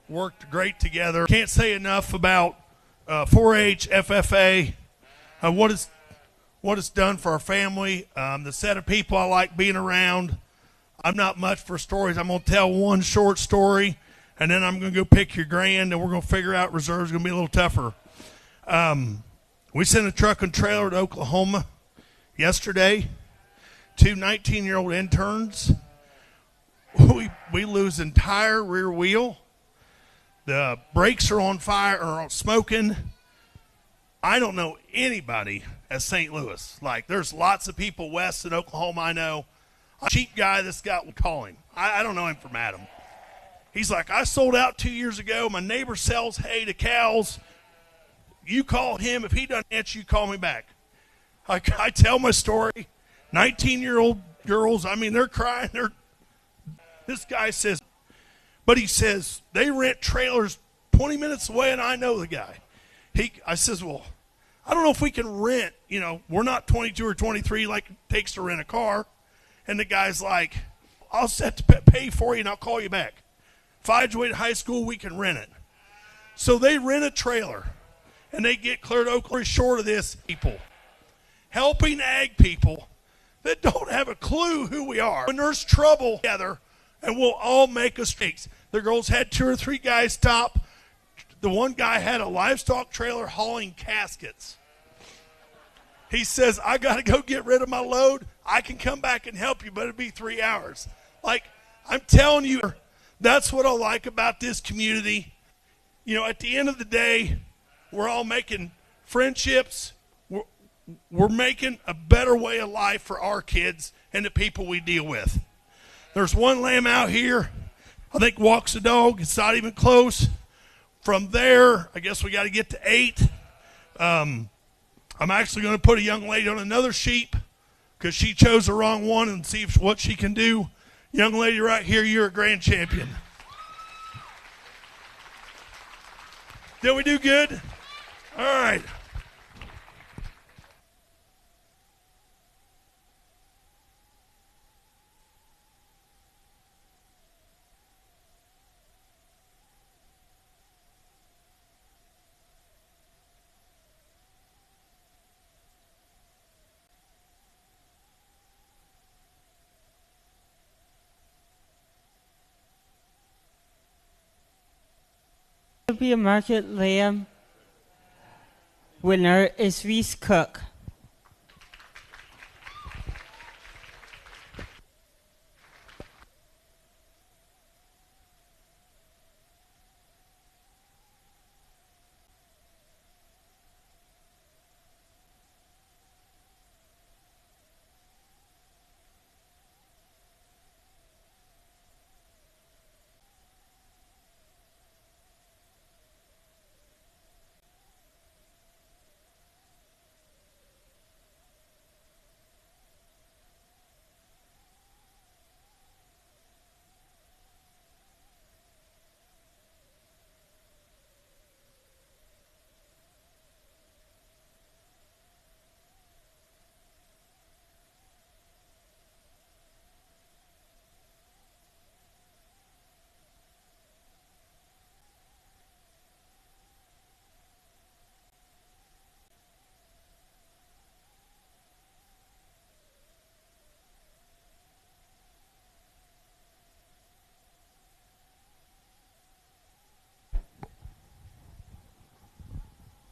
great together. Can't say enough about 4-H, FFA, what it's done for our family, the set of people I like being around. I'm not much for stories. I'm going to tell one short story, and then I'm going to go pick your grand, and we're going to figure out reserves. It's going to be a little tougher. We sent a truck and trailer to Oklahoma yesterday. 2 19-year-old interns. We lose entire rear wheel. The brakes are on fire or smoking. I don't know anybody at St. Louis. Like, there's lots of people west in Oklahoma I know. A cheap guy that's got, call him. I don't know him from Adam. He's like, I sold out 2 years ago. My neighbor sells hay to cows. You call him. If he doesn't answer, you call me back. I tell my story. 19-year-old girls, I mean, they're crying. This guy says, but he says, they rent trailers 20 minutes away, and I know the guy. I says, well, I don't know if we can rent. We're not 22 or 23 like it takes to rent a car. And the guy's like, I'll set to pay for you, and I'll call you back. If I graduate high school, we can rent it. So they rent a trailer, and they get cleared Oklahoma. Short of this, people helping ag people that don't have a clue who we are. When there's trouble together, and we'll all make mistakes. The girls had 2 or 3 guys stop. The one guy had a livestock trailer hauling caskets. He says, I got to go get rid of my load. I can come back and help you, but it'll be 3 hours. Like, I'm telling you, that's what I like about this community. At the end of the day, we're all making friendships. We're making a better way of life for our kids and the people we deal with. There's one lamb out here, I think walks a dog. It's not even close. From there, I guess we got to get to 8. I'm actually going to put a young lady on another sheep because she chose the wrong one and see what she can do. Young lady right here, you're a grand champion. Did we do good? All right. Be a market lamb winner is Reese Cook.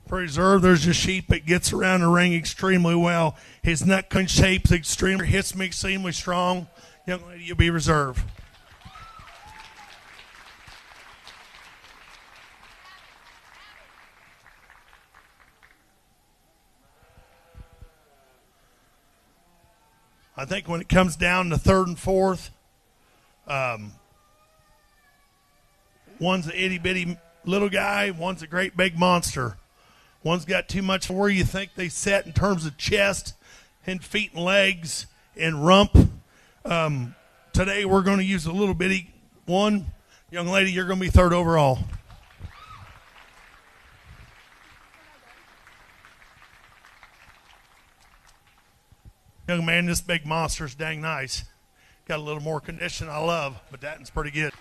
For reserve, there's a sheep that gets around the ring extremely well. His neck shape's extremely, hits me extremely strong. Young lady, you'll be reserved. I think when it comes down to 3rd and 4th, one's an itty-bitty little guy, one's a great big monster. One's got too much where you think they set in terms of chest and feet and legs and rump. Today we're going to use a little bitty one. Young lady, you're going to be 3rd overall. Young man, this big monster's dang nice. Got a little more condition I love, but that one's pretty good.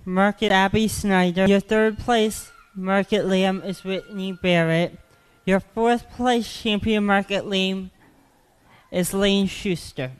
Market Abby Snyder. Your third place Market Lamb is Whitney Barrett. Your fourth place champion Market Lamb is Lane Schuster.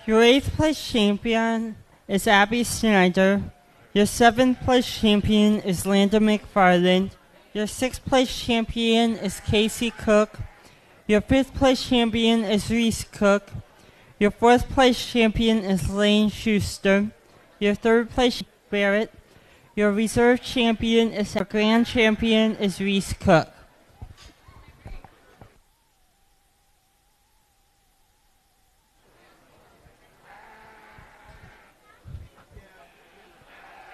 Your eighth place champion is Abby Snyder. Your 7th place champion is Landon McFarland. Your 6th place champion is Casey Cook. Your 5th place champion is Reese Cook. Your 4th place champion is Lane Schuster. Your 3rd place Barrett. Your reserve champion is our grand champion is Reese Cook.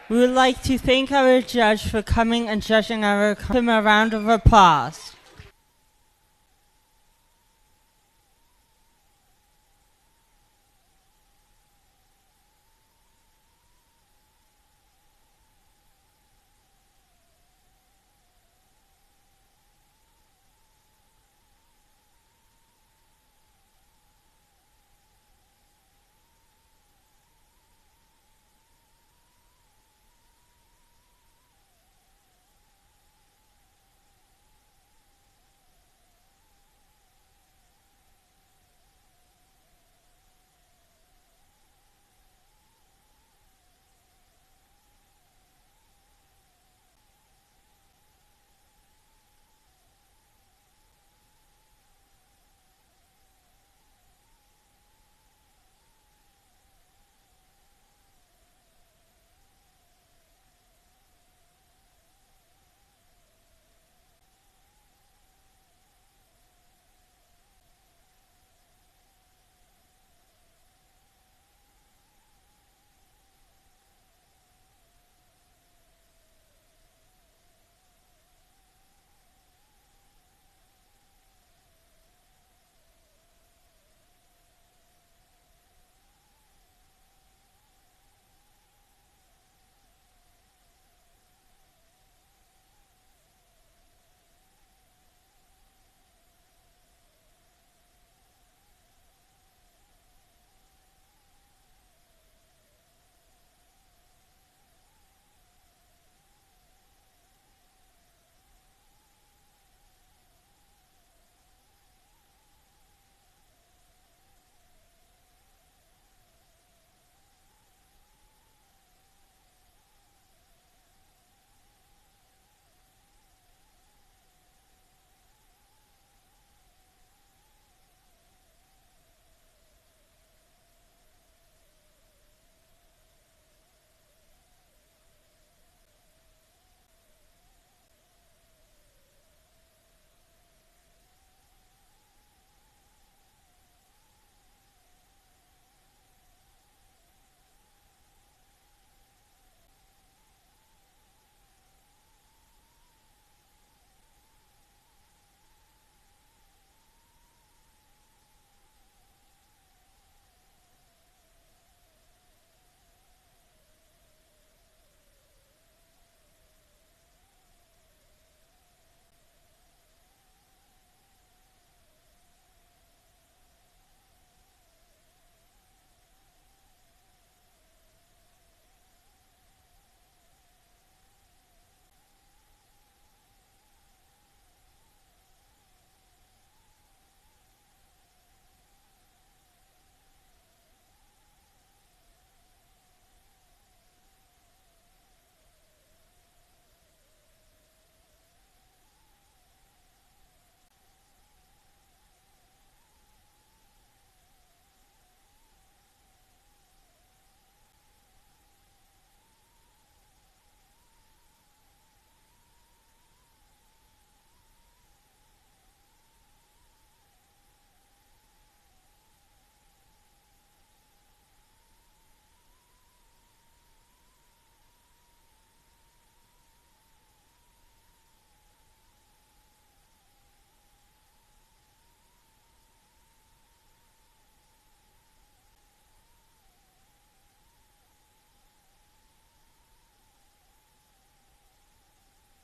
We would like to thank our judge for coming and judging our. Give him a round of applause.